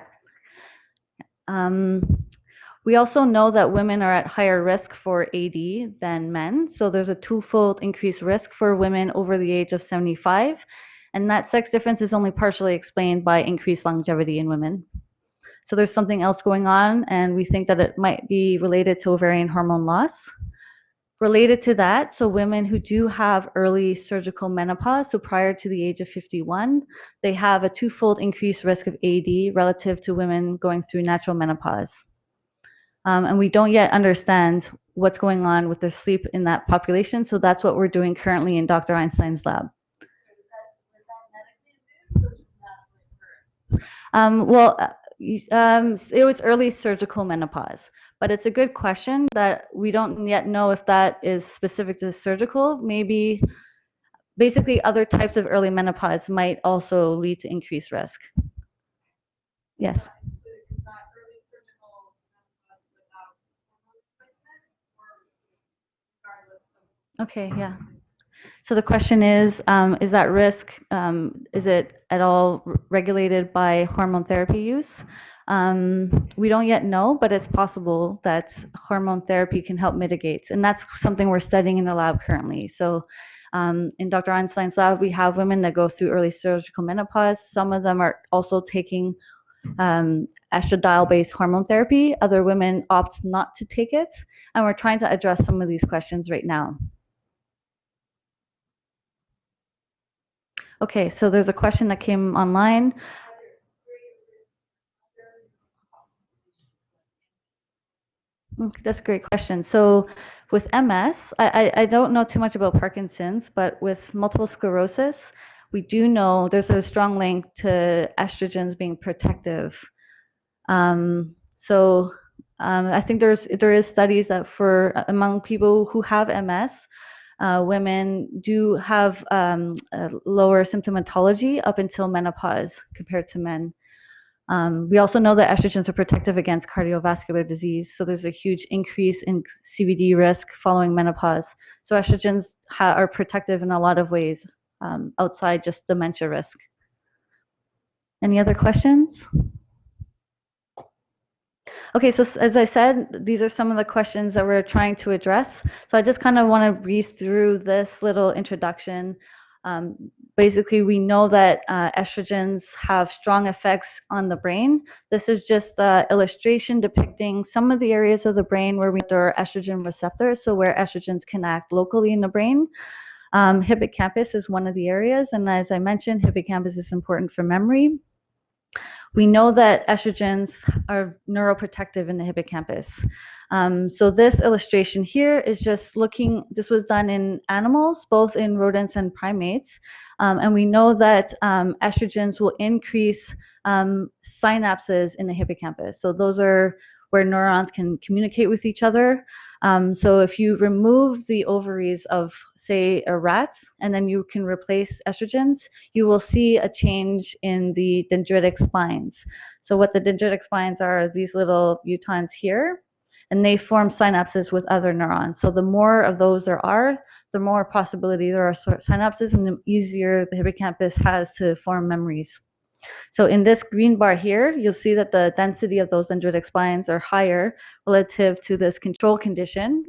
We also know that women are at higher risk for AD than men. So there's a twofold increased risk for women over the age of 75. And that sex difference is only partially explained by increased longevity in women. So there's something else going on, and we think that it might be related to ovarian hormone loss. Related to that, so women who do have early surgical menopause, so prior to the age of 51, they have a twofold increased risk of AD relative to women going through natural menopause. And we don't yet understand what's going on with their sleep in that population, so that's what we're doing currently in Dr. Einstein's lab. It was early surgical menopause, but it's a good question that we don't yet know if that is specific to surgical. Maybe basically other types of early menopause might also lead to increased risk. Yes. Okay, yeah. So the question is that risk, is it at all regulated by hormone therapy use? We don't yet know, but it's possible that hormone therapy can help mitigate. And that's something we're studying in the lab currently. So in Dr. Einstein's lab, we have women that go through early surgical menopause. Some of them are also taking estradiol-based hormone therapy. Other women opt not to take it. And we're trying to address some of these questions right now. Okay, so there's a question that came online. That's a great question. So with MS, I don't know too much about Parkinson's, but with multiple sclerosis, we do know there's a strong link to estrogens being protective. I think there is studies that among people who have MS, women do have lower symptomatology up until menopause compared to men. We also know that estrogens are protective against cardiovascular disease, so there's a huge increase in CVD risk following menopause. So estrogens are protective in a lot of ways outside just dementia risk. Any other questions? Okay, so as I said, these are some of the questions that we're trying to address. So I just kind of want to breeze through this little introduction. Basically, we know that estrogens have strong effects on the brain. This is just an illustration depicting some of the areas of the brain where we have our estrogen receptors, so where estrogens can act locally in the brain. Hippocampus is one of the areas, and as I mentioned, hippocampus is important for memory. We know that estrogens are neuroprotective in the hippocampus. So this illustration here is just looking, this was done in animals, both in rodents and primates. And we know that estrogens will increase synapses in the hippocampus. So those are where neurons can communicate with each other. So if you remove the ovaries of, say, a rat, and then you can replace estrogens, you will see a change in the dendritic spines. So what the dendritic spines are these little utons here, and they form synapses with other neurons. So the more of those there are, the more possibility there are synapses, and the easier the hippocampus has to form memories. So in this green bar here, you'll see that the density of those dendritic spines are higher relative to this control condition,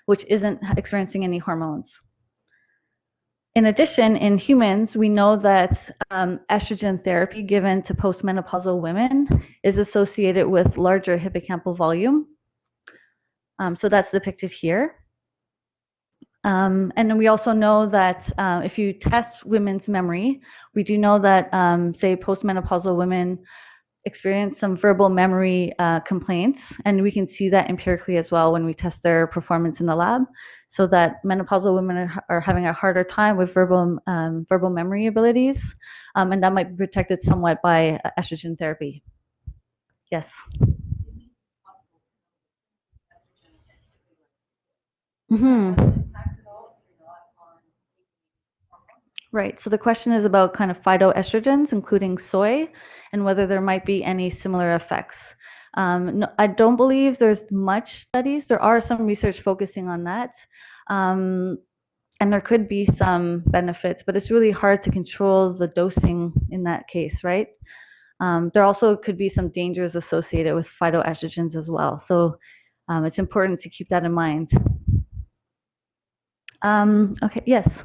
which isn't experiencing any hormones. In addition, in humans, we know that estrogen therapy given to postmenopausal women is associated with larger hippocampal volume. So that's depicted here. And then we also know that if you test women's memory, we do know that, say, postmenopausal women experience some verbal memory complaints, and we can see that empirically as well when we test their performance in the lab, so that menopausal women are having a harder time with verbal memory abilities, and that might be protected somewhat by estrogen therapy. Yes. Mm-hmm. Right. So the question is about kind of phytoestrogens, including soy, and whether there might be any similar effects. No, I don't believe there's much studies. There are some research focusing on that. And there could be some benefits, but it's really hard to control the dosing in that case, right? There also could be some dangers associated with phytoestrogens as well. So it's important to keep that in mind. Okay, yes.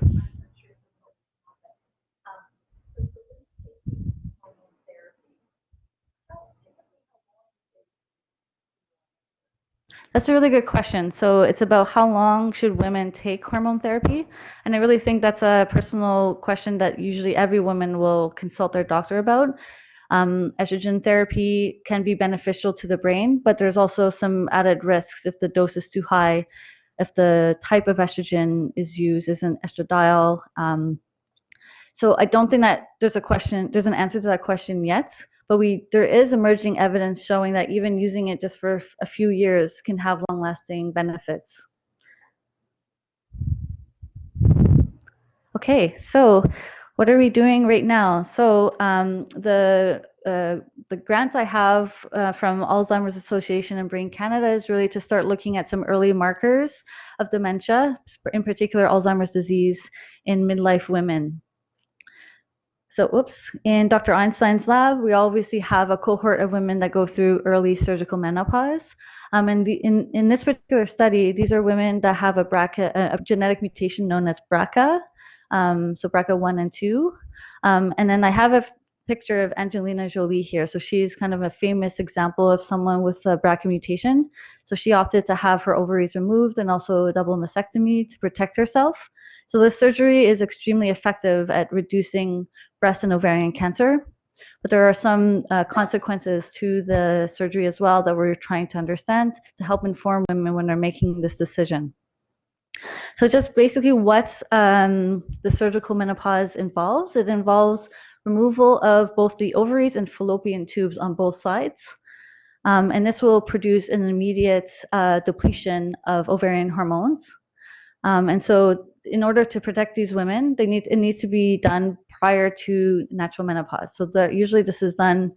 That's a really good question. So it's about how long should women take hormone therapy? And I really think that's a personal question that usually every woman will consult their doctor about. Estrogen therapy can be beneficial to the brain, but there's also some added risks if the dose is too high, if the type of estrogen is used is an estradiol. So I don't think that there's an answer to that question yet, but there is emerging evidence showing that even using it just for a few years can have long-lasting benefits. Okay, so what are we doing right now? So the grant I have from Alzheimer's Association and Brain Canada is really to start looking at some early markers of dementia, in particular Alzheimer's disease in midlife women. So, in Dr. Einstein's lab, we obviously have a cohort of women that go through early surgical menopause. And in this particular study, these are women that have a genetic mutation known as BRCA, so BRCA 1 and 2. And then I have a picture of Angelina Jolie here. So she's kind of a famous example of someone with a BRCA mutation. So she opted to have her ovaries removed and also a double mastectomy to protect herself. So this surgery is extremely effective at reducing breast and ovarian cancer, but there are some consequences to the surgery as well that we're trying to understand to help inform women when they're making this decision. So just basically what the surgical menopause involves, it involves removal of both the ovaries and fallopian tubes on both sides. And this will produce an immediate depletion of ovarian hormones. And so in order to protect these women, it needs to be done prior to natural menopause. So usually this is done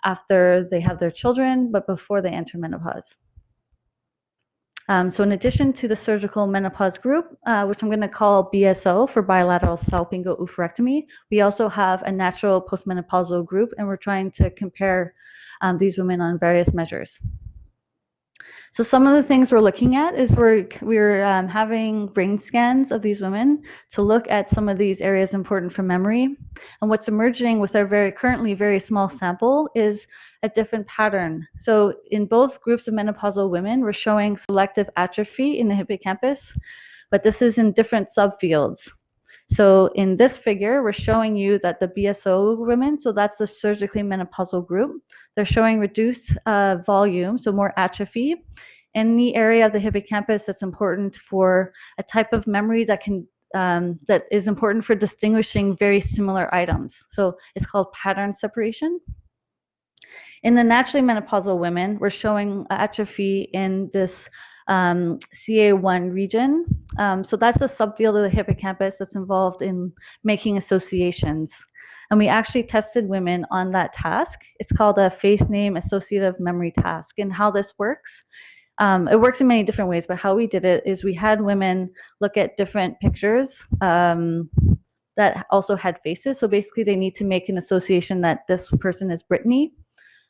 after they have their children, but before they enter menopause. So in addition to the surgical menopause group, which I'm going to call BSO for bilateral salpingo oophorectomy, we also have a natural postmenopausal group, and we're trying to compare these women on various measures. So some of the things we're looking at is we're having brain scans of these women to look at some of these areas important for memory. And what's emerging with our currently very small sample is a different pattern. So in both groups of menopausal women, we're showing selective atrophy in the hippocampus, but this is in different subfields. So in this figure, we're showing you that the BSO women, so that's the surgically menopausal group, they're showing reduced volume, so more atrophy in the area of the hippocampus that's important for a type of memory that can that is important for distinguishing very similar items. So it's called pattern separation. In the naturally menopausal women, we're showing atrophy in this CA1 region. So that's the subfield of the hippocampus that's involved in making associations. And we actually tested women on that task. It's called a face name associative memory task. And how this works, it works in many different ways, but how we did it is we had women look at different pictures that also had faces. So basically they need to make an association that this person is Brittany.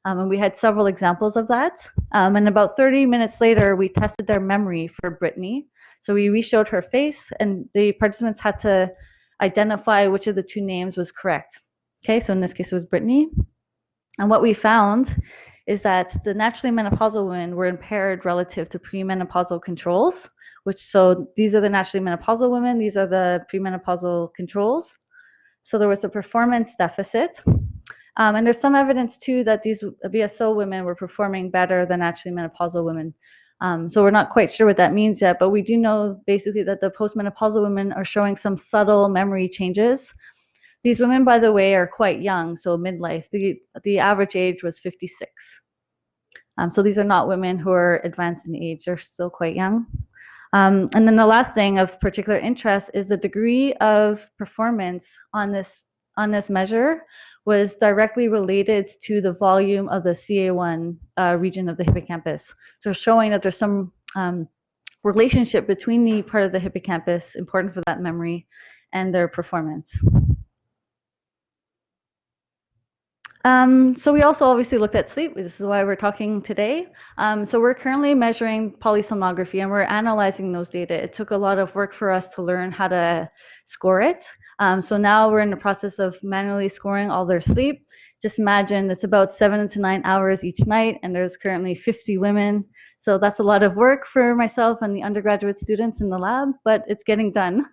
And we had several examples of that. And about 30 minutes later, we tested their memory for Brittany. So we re-showed her face, and the participants had to identify which of the two names was correct. Okay, so in this case, it was Brittany. And what we found is that the naturally menopausal women were impaired relative to premenopausal controls, so these are the naturally menopausal women, these are the premenopausal controls. So there was a performance deficit. And there's some evidence too that these BSO women were performing better than naturally menopausal women. So we're not quite sure what that means yet, but we do know basically that the postmenopausal women are showing some subtle memory changes. These women, by the way, are quite young, so midlife. The average age was 56. So these are not women who are advanced in age, they're still quite young. And then the last thing of particular interest is the degree of performance on this measure was directly related to the volume of the CA1 region of the hippocampus. So showing that there's some relationship between the part of the hippocampus important for that memory and their performance. So we also obviously looked at sleep. This is why we're talking today. So we're currently measuring polysomography and we're analyzing those data. It took a lot of work for us to learn how to score it. So now we're in the process of manually scoring all their sleep. Just imagine it's about 7 to 9 hours each night, and there's currently 50 women. So that's a lot of work for myself and the undergraduate students in the lab, but it's getting done.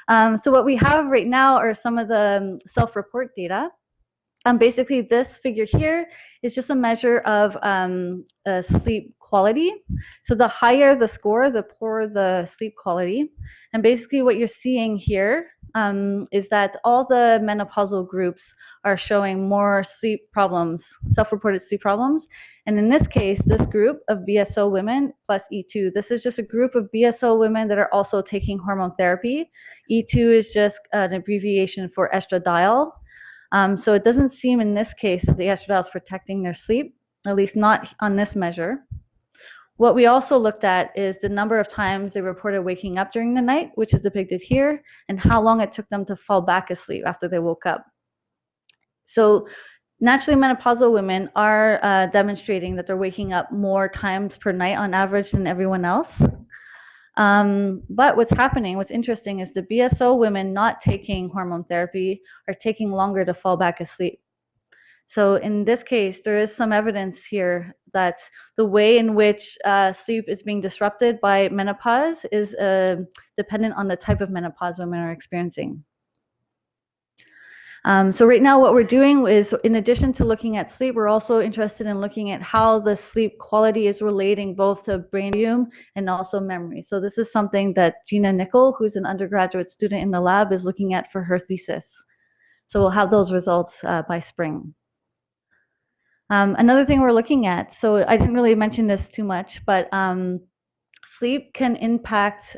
So what we have right now are some of the self-report data. Basically, this figure here is just a measure of sleep quality. So the higher the score, the poorer the sleep quality. And basically what you're seeing here is that all the menopausal groups are showing more sleep problems, self-reported sleep problems. And in this case, this group of BSO women plus E2, this is just a group of BSO women that are also taking hormone therapy. E2 is just an abbreviation for estradiol. So it doesn't seem in this case that the estradiol is protecting their sleep, at least not on this measure. What we also looked at is the number of times they reported waking up during the night, which is depicted here, and how long it took them to fall back asleep after they woke up. So naturally menopausal women are demonstrating that they're waking up more times per night on average than everyone else. But what's interesting is the BSO women not taking hormone therapy are taking longer to fall back asleep. So in this case, there is some evidence here that the way in which sleep is being disrupted by menopause is dependent on the type of menopause women are experiencing. So right now what we're doing is, in addition to looking at sleep, we're also interested in looking at how the sleep quality is relating both to brain volume and also memory. So this is something that Nicole, who's an undergraduate student in the lab, is looking at for her thesis. So we'll have those results by spring. Another thing we're looking at, so I didn't really mention this too much, but sleep can impact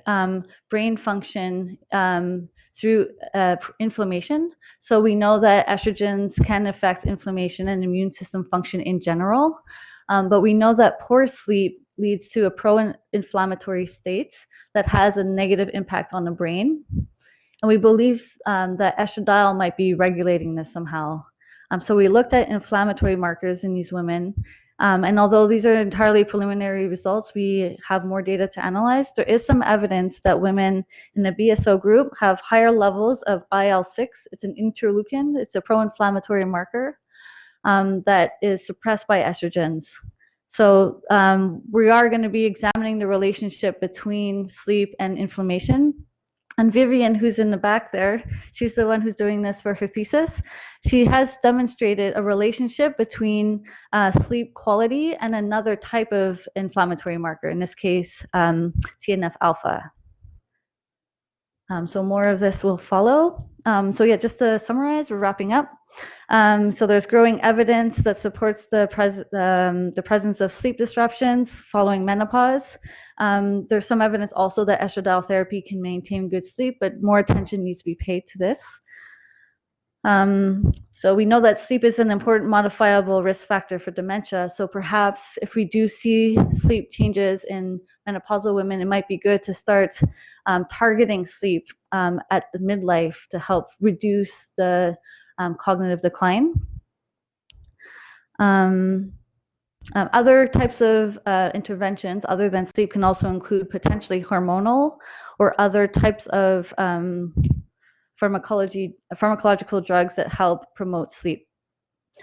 brain function through inflammation. So we know that estrogens can affect inflammation and immune system function in general, but we know that poor sleep leads to a pro-inflammatory state that has a negative impact on the brain. And we believe that estradiol might be regulating this somehow. So we looked at inflammatory markers in these women, And although these are entirely preliminary results, we have more data to analyze. There is some evidence that women in the BSO group have higher levels of IL-6. It's an interleukin. It's a pro-inflammatory marker that is suppressed by estrogens. So we are going to be examining the relationship between sleep and inflammation. And Vivian, who's in the back there, she's the one who's doing this for her thesis. She has demonstrated a relationship between sleep quality and another type of inflammatory marker, in this case, TNF alpha. So more of this will follow. So yeah, just to summarize, we're wrapping up. So there's growing evidence that supports the presence of sleep disruptions following menopause. There's some evidence also that estradiol therapy can maintain good sleep, but more attention needs to be paid to this. So we know that sleep is an important modifiable risk factor for dementia. So perhaps if we do see sleep changes in menopausal women, it might be good to start targeting sleep at the midlife to help reduce the cognitive decline. Other types of interventions other than sleep can also include potentially hormonal or other types of pharmacological drugs that help promote sleep.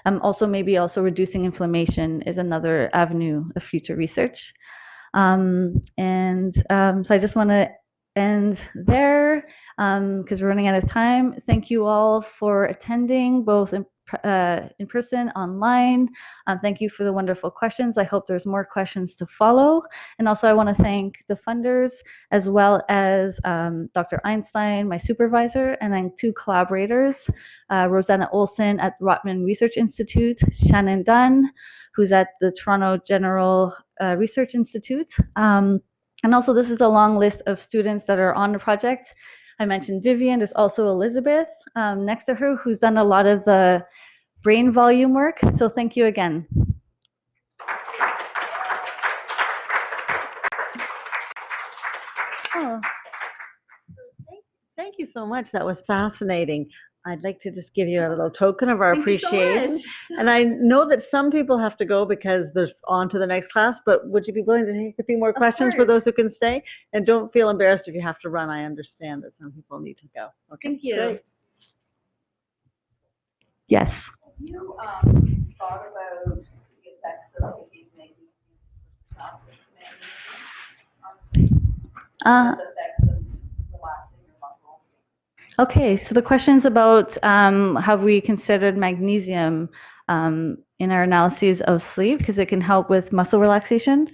Also, maybe also reducing inflammation is another avenue of future research. So I just want to end there because we're running out of time. Thank you all for attending, both in person, online. Thank you for the wonderful questions. I hope there's more questions to follow. And also I want to thank the funders as well as Dr. Einstein, my supervisor, and then 2 collaborators, Rosanna Olson at Rotman Research Institute, Shannon Dunn, who's at the Toronto General Research Institute. And also this is a long list of students that are on the project. I mentioned Vivian, there's also Elizabeth next to her, who's done a lot of the brain volume work. So thank you again.
Oh. Thank you so much. That was fascinating. I'd like to just give you a little token of our appreciation. And I know that some people have to go because there's on to the next class, but would you be willing to take a few more questions for those who can stay? And don't feel embarrassed if you have to run. I understand that some people need to go. Okay.
Thank you.
Great.
Yes.
Have you thought about the effects of taking magnesium on sleep? Effects of relaxing your muscles?
Okay, so the question is about have we considered magnesium in our analyses of sleep because it can help with muscle relaxation.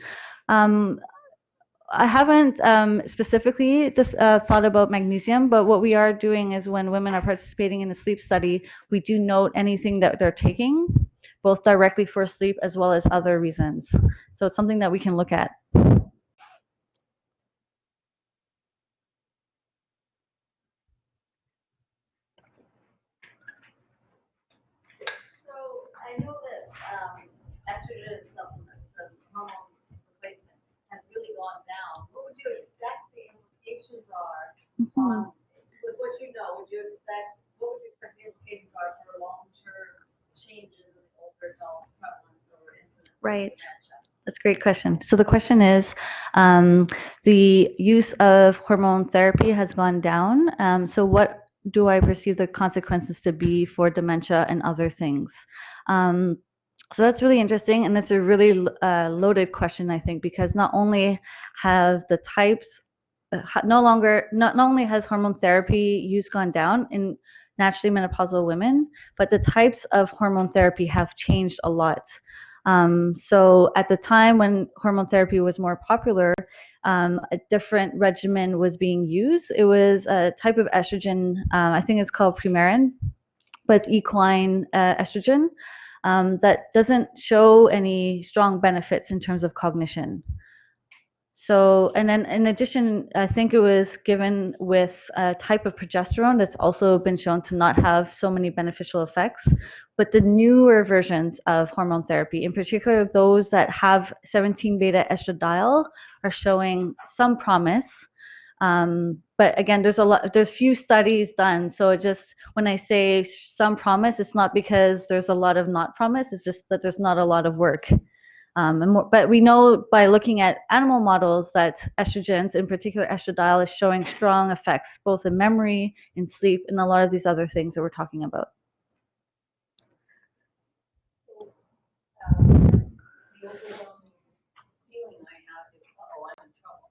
I haven't specifically thought about magnesium, but what we are doing is when women are participating in a sleep study, we do note anything that they're taking, both directly for sleep as well as other reasons. So it's something that we can look at.
So I know that estrogen supplements and hormone replacement has really gone down. What would you expect the implications are with what you know? What would you expect the implications are for long-term changes in older adults' prevalence or incidence of dementia?
That's a great question. So the question is, the use of hormone therapy has gone down. So what do I perceive the consequences to be for dementia and other things? So that's really interesting, and that's a really loaded question, I think, because not only have the types, not only has hormone therapy use gone down in naturally menopausal women, but the types of hormone therapy have changed a lot. So at the time when hormone therapy was more popular, a different regimen was being used. It was a type of estrogen, I think it's called Premarin, but it's equine estrogen that doesn't show any strong benefits in terms of cognition. So, and then in addition, I think it was given with a type of progesterone that's also been shown to not have so many beneficial effects. But the newer versions of hormone therapy, in particular those that have 17-beta estradiol, are showing some promise. But again, there's few studies done. So it just, when I say some promise, it's not because there's a lot of not promise, it's just that there's not a lot of work. But we know by looking at animal models that estrogens, in particular estradiol, is showing strong effects both in memory, in sleep, and a lot of these other things that we're talking about.
The overwhelming feeling I have is, oh, I'm in trouble.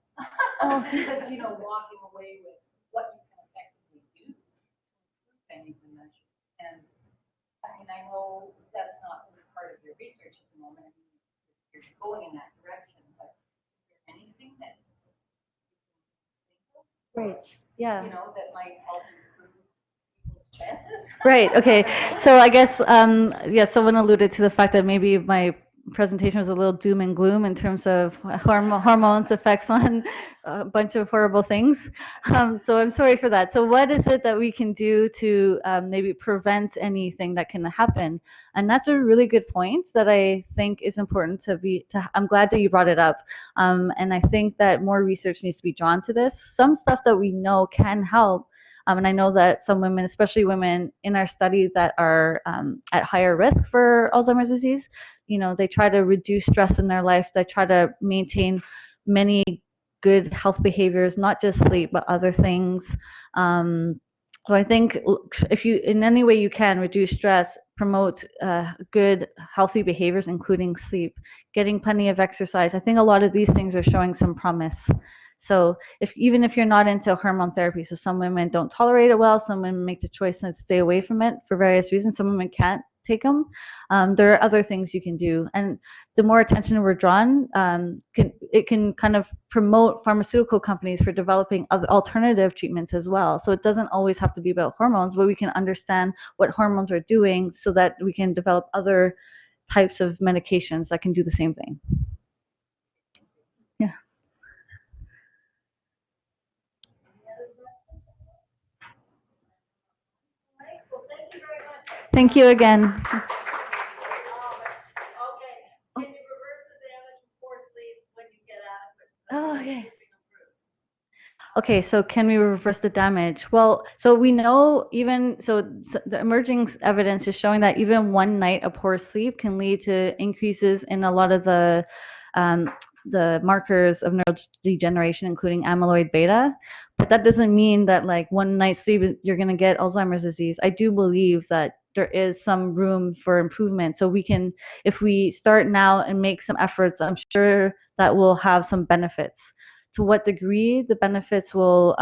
Because, walking away with what you can effectively do to improve any dimension. And I mean, I know that's not really part of your research at the moment. I mean, you're going in that direction, but is there anything that you can think of?
Right. Yeah.
That might help improve people's chances?
Right. Okay. So I guess someone alluded to the fact that maybe my presentation was a little doom and gloom in terms of hormones effects on a bunch of horrible things. So I'm sorry for that. So what is it that we can do to maybe prevent anything that can happen? And that's a really good point that I think is important I'm glad that you brought it up. And I think that more research needs to be drawn to this. Some stuff that we know can help. And I know that some women, especially women in our study that are at higher risk for Alzheimer's disease, they try to reduce stress in their life. They try to maintain many good health behaviors, not just sleep, but other things. So I think if you, in any way you can, reduce stress, promote good, healthy behaviors, including sleep, getting plenty of exercise. I think a lot of these things are showing some promise. So even if you're not into hormone therapy, so some women don't tolerate it well, some women make the choice to stay away from it for various reasons. Some women can't take them. There are other things you can do, and the more attention we're drawn, it can kind of promote pharmaceutical companies for developing other alternative treatments as well. So it doesn't always have to be about hormones, but we can understand what hormones are doing so that we can develop other types of medications that can do the same thing. Yeah.
Well, thank you very much.
Thank you again.
Okay. Can you reverse the damage before sleep when you get adequate sleep?
Okay. Okay, so can we reverse the damage? Well, so we know the emerging evidence is showing that even one night of poor sleep can lead to increases in a lot of the markers of neurodegeneration, including amyloid beta. But that doesn't mean that like one night's sleep you're going to get Alzheimer's disease. I do believe that there is some room for improvement. So we can, if we start now and make some efforts, I'm sure that will have some benefits. To what degree the benefits will,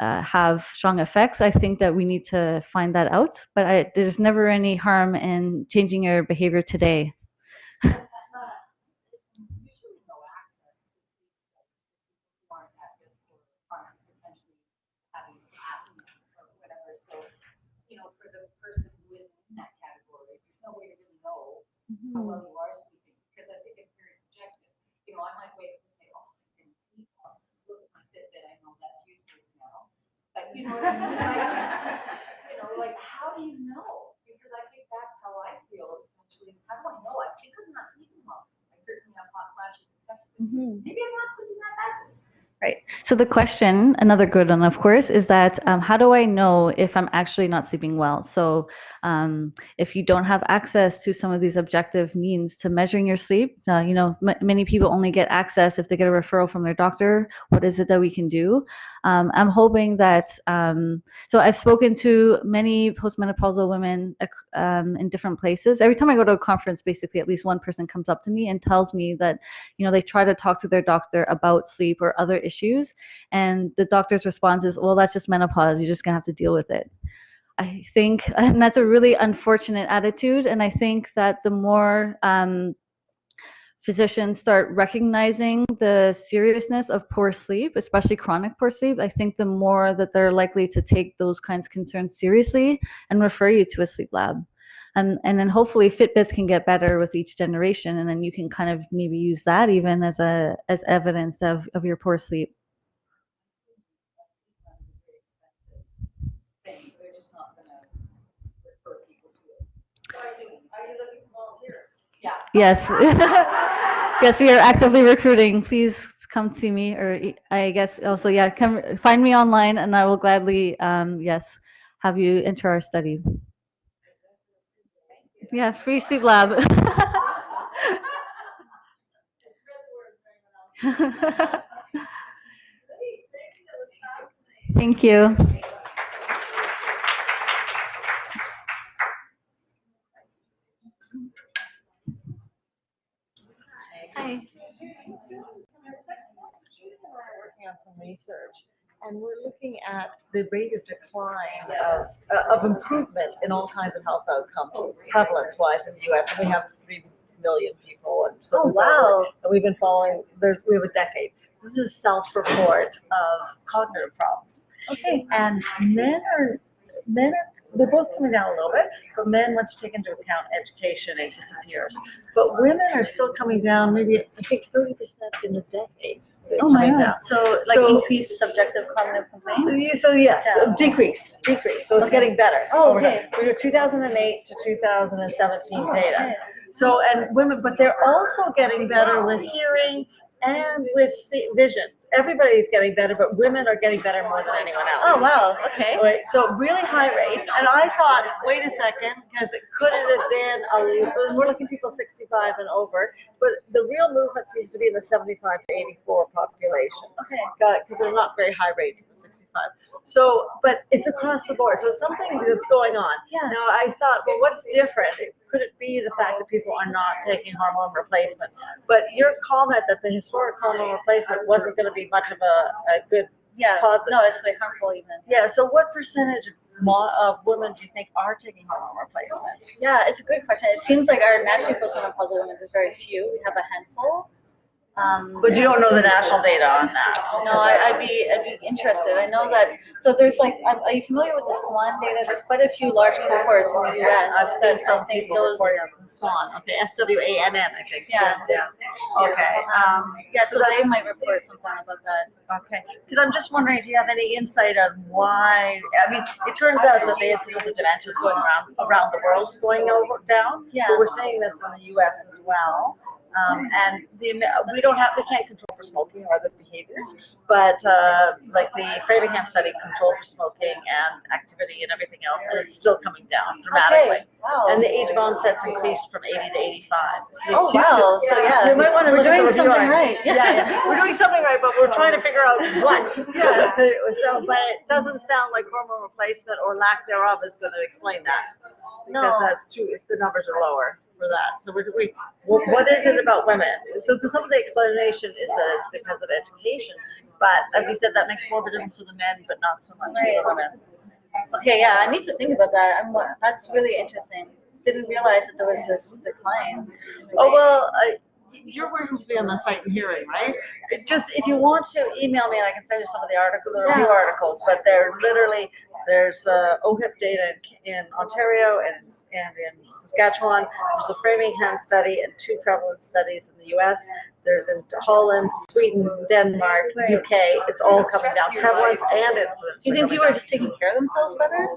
have strong effects, I think that we need to find that out. But there's never any harm in changing your behavior today.
Usually no access to sleep studies for people who aren't at risk or aren't potentially having apnea or whatever. So, for the person who is in that category, there's no way to really know how well you are sleeping, because I think it's very subjective. I might wake up and say, oh, I didn't sleep well. Look at my Fitbit, I know that's useless now. But you know what I mean? Like, how do you know? Because I think that's how I feel essentially. How do I know? I think I'm not sleeping well. I certainly have hot flashes, etc. Maybe I'm not sleeping that badly.
Right. So the question, another good one, of course, is that how do I know if I'm actually not sleeping well? So if you don't have access to some of these objective means to measuring your sleep, many people only get access if they get a referral from their doctor. What is it that we can do? I'm hoping that, so I've spoken to many postmenopausal women in different places. Every time I go to a conference, basically at least one person comes up to me and tells me that, they try to talk to their doctor about sleep or other issues, and the doctor's response is, well, that's just menopause, you're just gonna have to deal with it. I think, and that's a really unfortunate attitude, and I think that the more physicians start recognizing the seriousness of poor sleep, especially chronic poor sleep, I think the more that they're likely to take those kinds of concerns seriously and refer you to a sleep lab. And then hopefully Fitbits can get better with each generation, and then you can kind of maybe use that even as evidence of your poor sleep.
They're just not going to refer people to it. So are you looking for volunteers? Yeah.
Yes. Yes, we are actively recruiting. Please come see me, or I guess also, yeah, come find me online, and I will gladly, yes, have you enter our study. Yeah, free sleep lab. Thank you. Hi.
Judy and I are working on some research, and we're looking at the rate of decline of improvement in all kinds of health outcomes, prevalence-wise in the U.S. And we have 3 million people, and so we've been following. We have a decade. This is a self-report of cognitive problems.
Okay.
And men are they're both coming down a little bit, but men, once you take into account education, it disappears. But women are still coming down, maybe I think 30% in a decade.
Oh my God.
Down.
So increased subjective cognitive complaints?
So yes,
Yeah.
decrease. So it's getting better.
Oh, okay.
We do 2008 to 2017 data. So, and women, but they're also getting better with hearing and with vision. Everybody's getting better, but women are getting better more than anyone else.
Oh, wow. Okay.
Right. So really high rates. And I thought, wait a second, because could it have been we're looking people 65 and over, but the real movement seems to be in the 75 to 84 population.
Okay.
Because they're not very high rates in the 65. So, but it's across the board. So it's something that's going on.
Yeah.
Now I thought, well, what's different? Could it be the fact that people are not taking hormone replacement? But your comment that the historic hormone replacement wasn't going to be much of a good positive.
No, it's like harmful even.
Yeah, so what percentage of women do you think are taking hormone replacement?
Yeah, it's a good question. It seems like our naturally postmenopausal women is very few. We have a handful.
But you don't know the national data on that.
No, I'd be interested. I know that. So there's like, are you familiar with the SWAN data? There's quite a few large cohorts in the U.S.
I've seen some people reporting on the SWAN. Okay, SWANN, I think.
Yeah.
Okay.
Yeah, so they might report something about that.
Okay. Because I'm just wondering if you have any insight on why. I mean, it turns out that the incidence of dementia is going around the world is going down.
Yeah.
But we're seeing this in the U.S. as well. And we can't control for smoking or other behaviors, but like the Framingham study controlled for smoking and activity and everything else, and it's still coming down dramatically.
Okay. Wow.
And the age of onset's increased from 80 to 85.
Oh, wow. So yeah,
you might want to
we're
look at
doing
the review
something
on-
right.
Yeah, we're doing something right, but we're trying to figure out what.
Yeah.
So, but it doesn't sound like hormone replacement or lack thereof is going to explain that. Because
No.
that's true. If the numbers are lower for that. So what is it about women? So some of the explanation is that it's because of education. But as we said, that makes more of a difference for the men, but not so much for the women.
Okay, yeah, I need to think about that. That's really interesting. Didn't realize that there was this decline.
Oh, well, you're working with me on the Fight and Hearing, right? Just if you want to email me, and I can send you some of the articles. There are a few articles, but they're literally, there's OHIP data in Ontario and in Saskatchewan. There's a Framingham study and 2 prevalence studies in the U.S. There's in Holland, Sweden, Denmark, UK. It's all coming down. Prevalence and incidence.
Do you think people are just taking care of themselves better?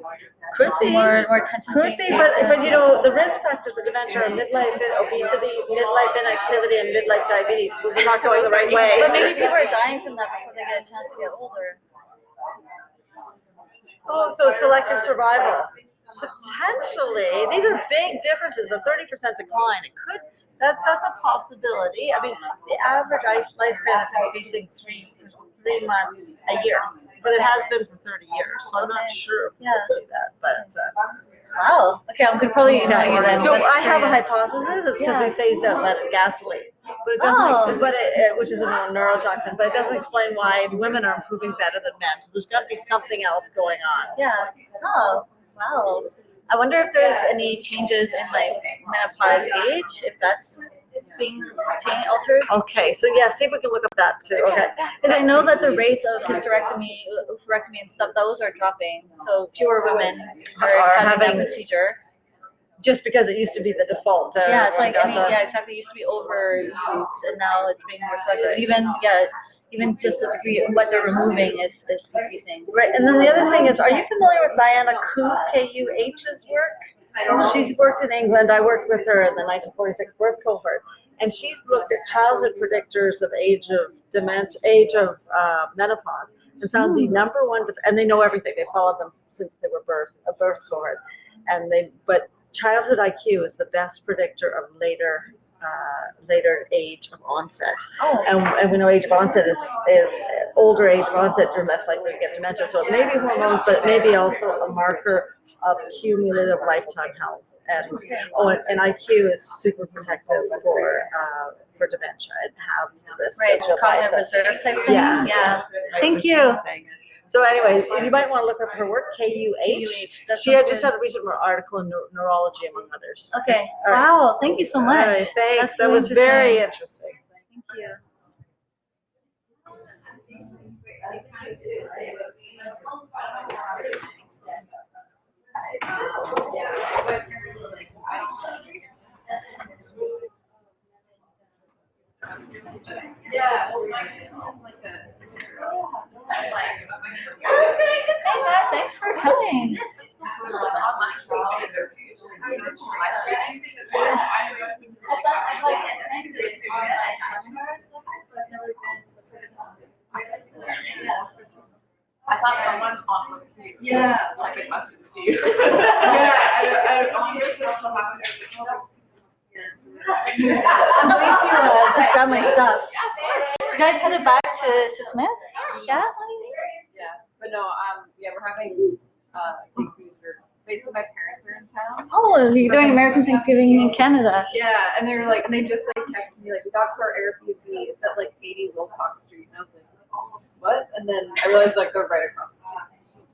Could be.
More attention.
Could be, but you know, the risk factors for dementia are midlife obesity, midlife inactivity, and midlife diabetes. Those are not going the right way.
But maybe people are dying from that before they get a chance to get older.
Oh, so selective survival. Potentially, these are big differences. A 30% decline. It could. That's a possibility. I mean, the average lifespan is increasing three months a year, but it has been for 30 years. So I'm not sure if we'll see that. But
wow. Okay, I'm gonna probably email you then.
So I have a hypothesis. It's because we phased out leaded gasoline, but it doesn't. Which is a neurotoxin, but it doesn't explain why women are improving better than men. So there's got to be something else going on.
Yeah. Oh, wow. I wonder if there's any changes in like menopause age, if that's being altered.
Okay, so yeah, see if we can look up that too. Okay.
Because I know that the rates of hysterectomy and stuff, those are dropping. So fewer women are having that procedure.
Just because it used to be the default.
Yeah, it's like exactly. It used to be overused, and now it's being more selective. Even just the degree of what they're removing is decreasing.
Right, and then the other thing is, are you familiar with Diana Kuh's work? She's worked in England. I worked with her in the 1946 birth cohort, and she's looked at childhood predictors of age of menopause, and found the number one. And they know everything. They followed them since they were a birth cohort, but childhood IQ is the best predictor of later age of onset.
Oh.
And we know age of onset is older age of onset, you're less likely to get dementia. So it may be hormones, but it may be also a marker of cumulative lifetime health. And IQ is super protective for dementia. It halves the risk.
Right,
of
cognitive
Gervais.
reserve type thing.
Yeah.
Yeah. Thank you.
Thanks. So anyway, you might want to look up her work, KUH.
That
She had
sounds
just
good.
had a recent article in Neurology, among others.
Okay.
All right.
Wow. Thank you so much.
All right, thanks.
That's
That
really
was very
interesting.
interesting.
Thank you. Yeah. Hey Matt, thanks for coming.
I thought someone offered type questions to you. I wonder if this will happen.
I'm going to just grab my stuff. You guys headed back to Smith? Yeah?
Yeah, but no, we're having Thanksgiving. Basically, my parents are in town.
Oh, you're doing American Thanksgiving in Canada.
Yeah, and and they just texted me we got to our Airbnb. It's at 80 Wilcox Street, and I was like, oh, what? And then I realized they're right across the street.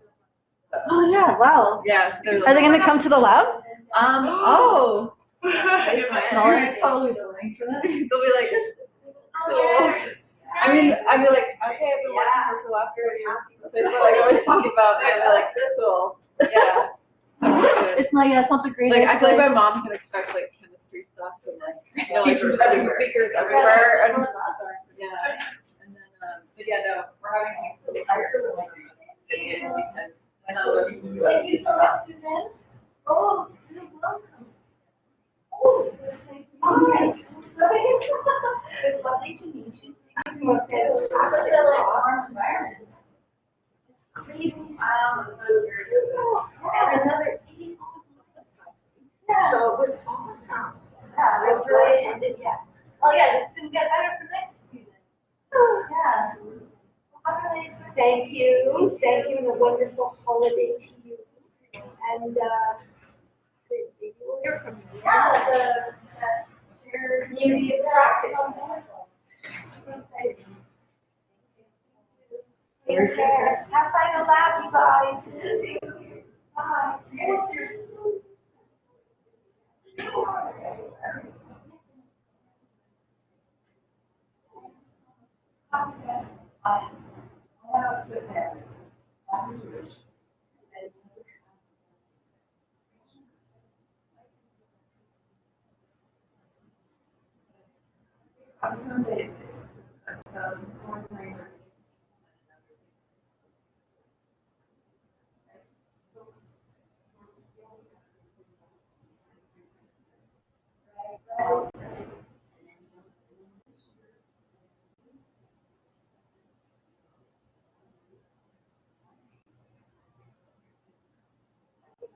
So,
Oh yeah, wow.
yeah, so
Are they going to come to the lab?
oh.
It's totally the link for that.
They'll be like, cool. I'd be like, okay, I've been working here for the last 30 years. That's what I always talk about. And I'd be like, cool. Yeah.
It's not, yeah, it's not the greatest.
I feel like my mom's gonna expect chemistry stuff and speakers everywhere. And, yeah. And then, but yeah, no, we're having
Thank you so much, Susan. Oh, you're welcome. Oh, it's lovely to meet you. It's a warm environment. It's great. And another 8 months. So it was awesome. Yeah, it was really attended. Yeah. Oh yeah, this is gonna get better for next season. Yeah. Thank you. Thank you, and a wonderful holiday to you. And maybe we'll hear from you. Yeah, your community of practice. Take care. Have fun in the lab, you guys.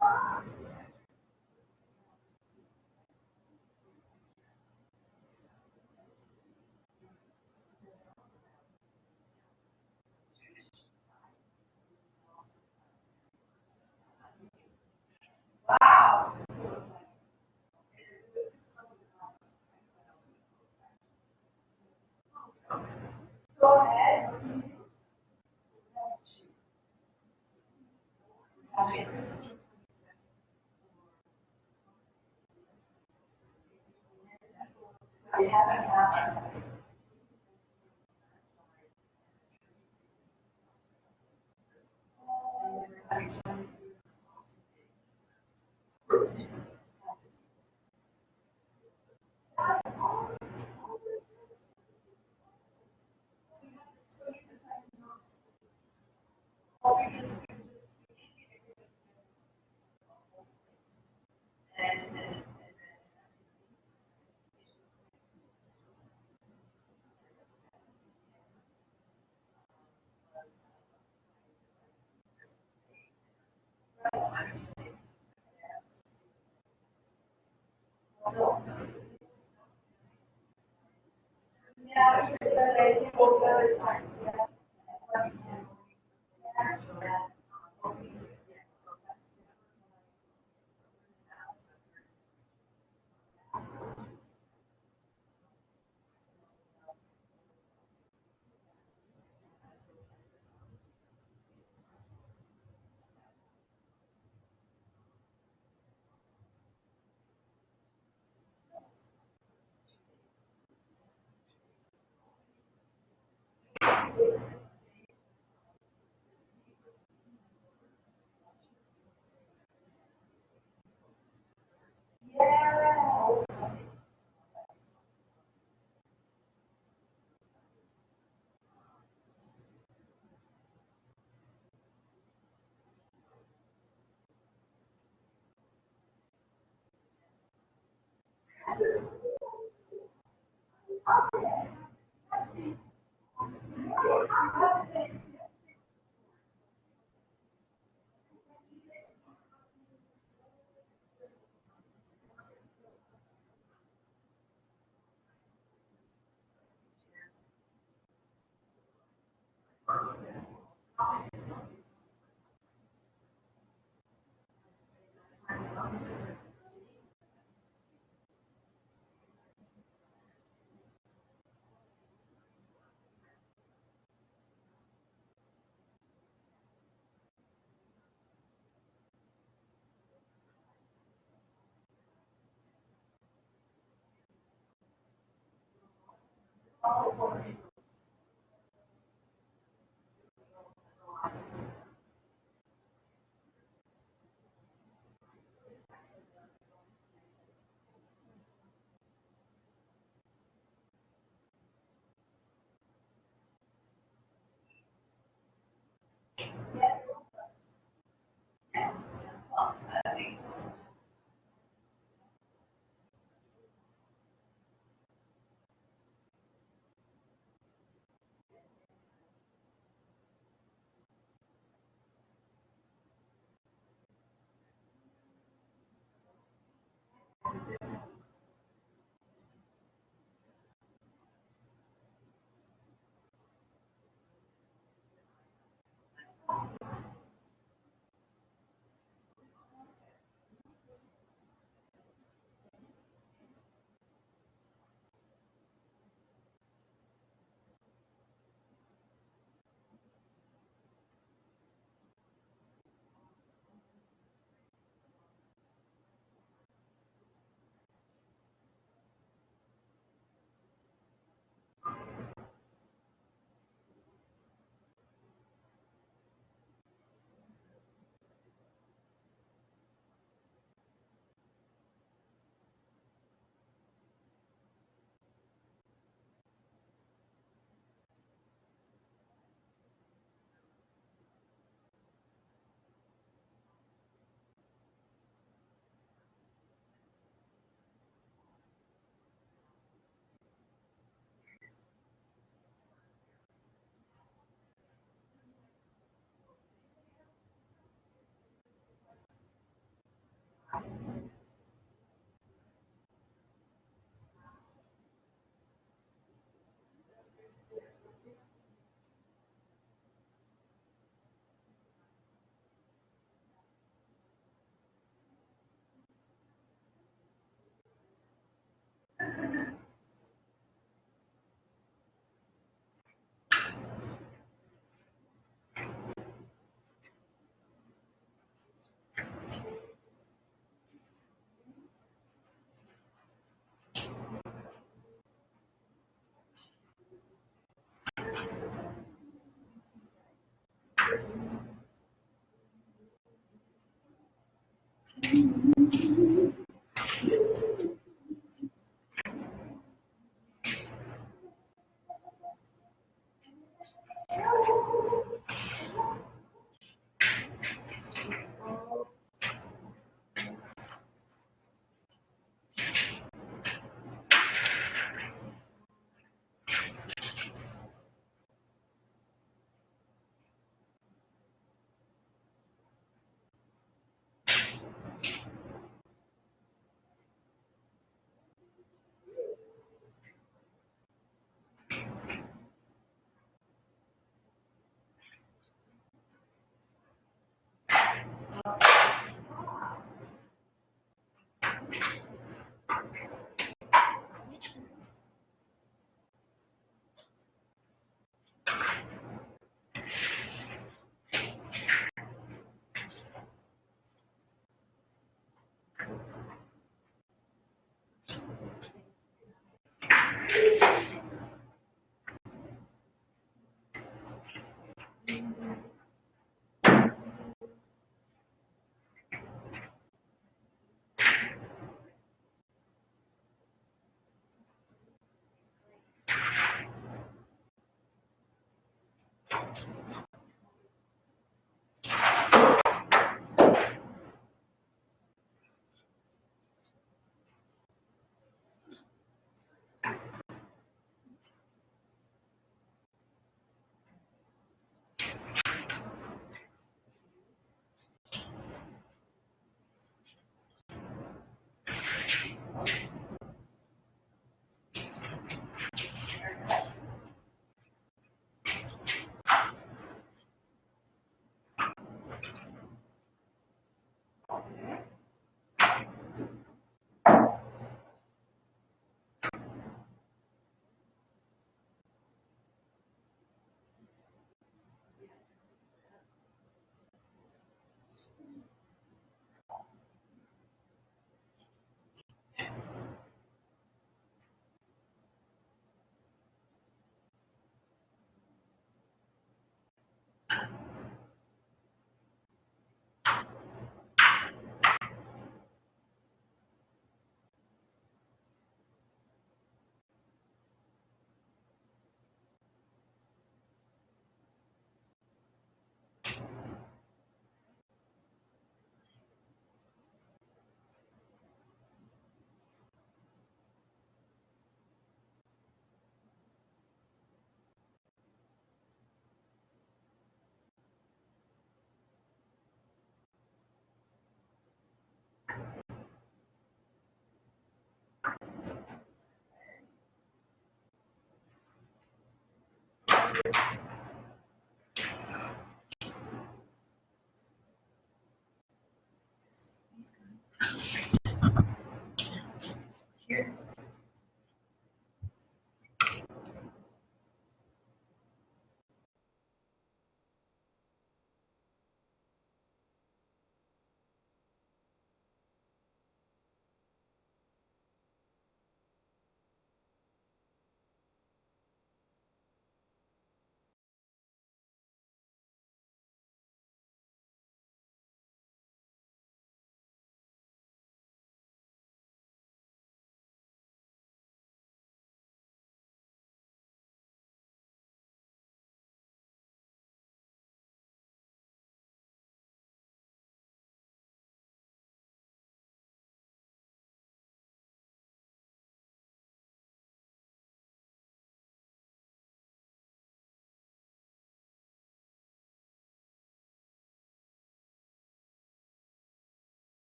Bye. Go ahead.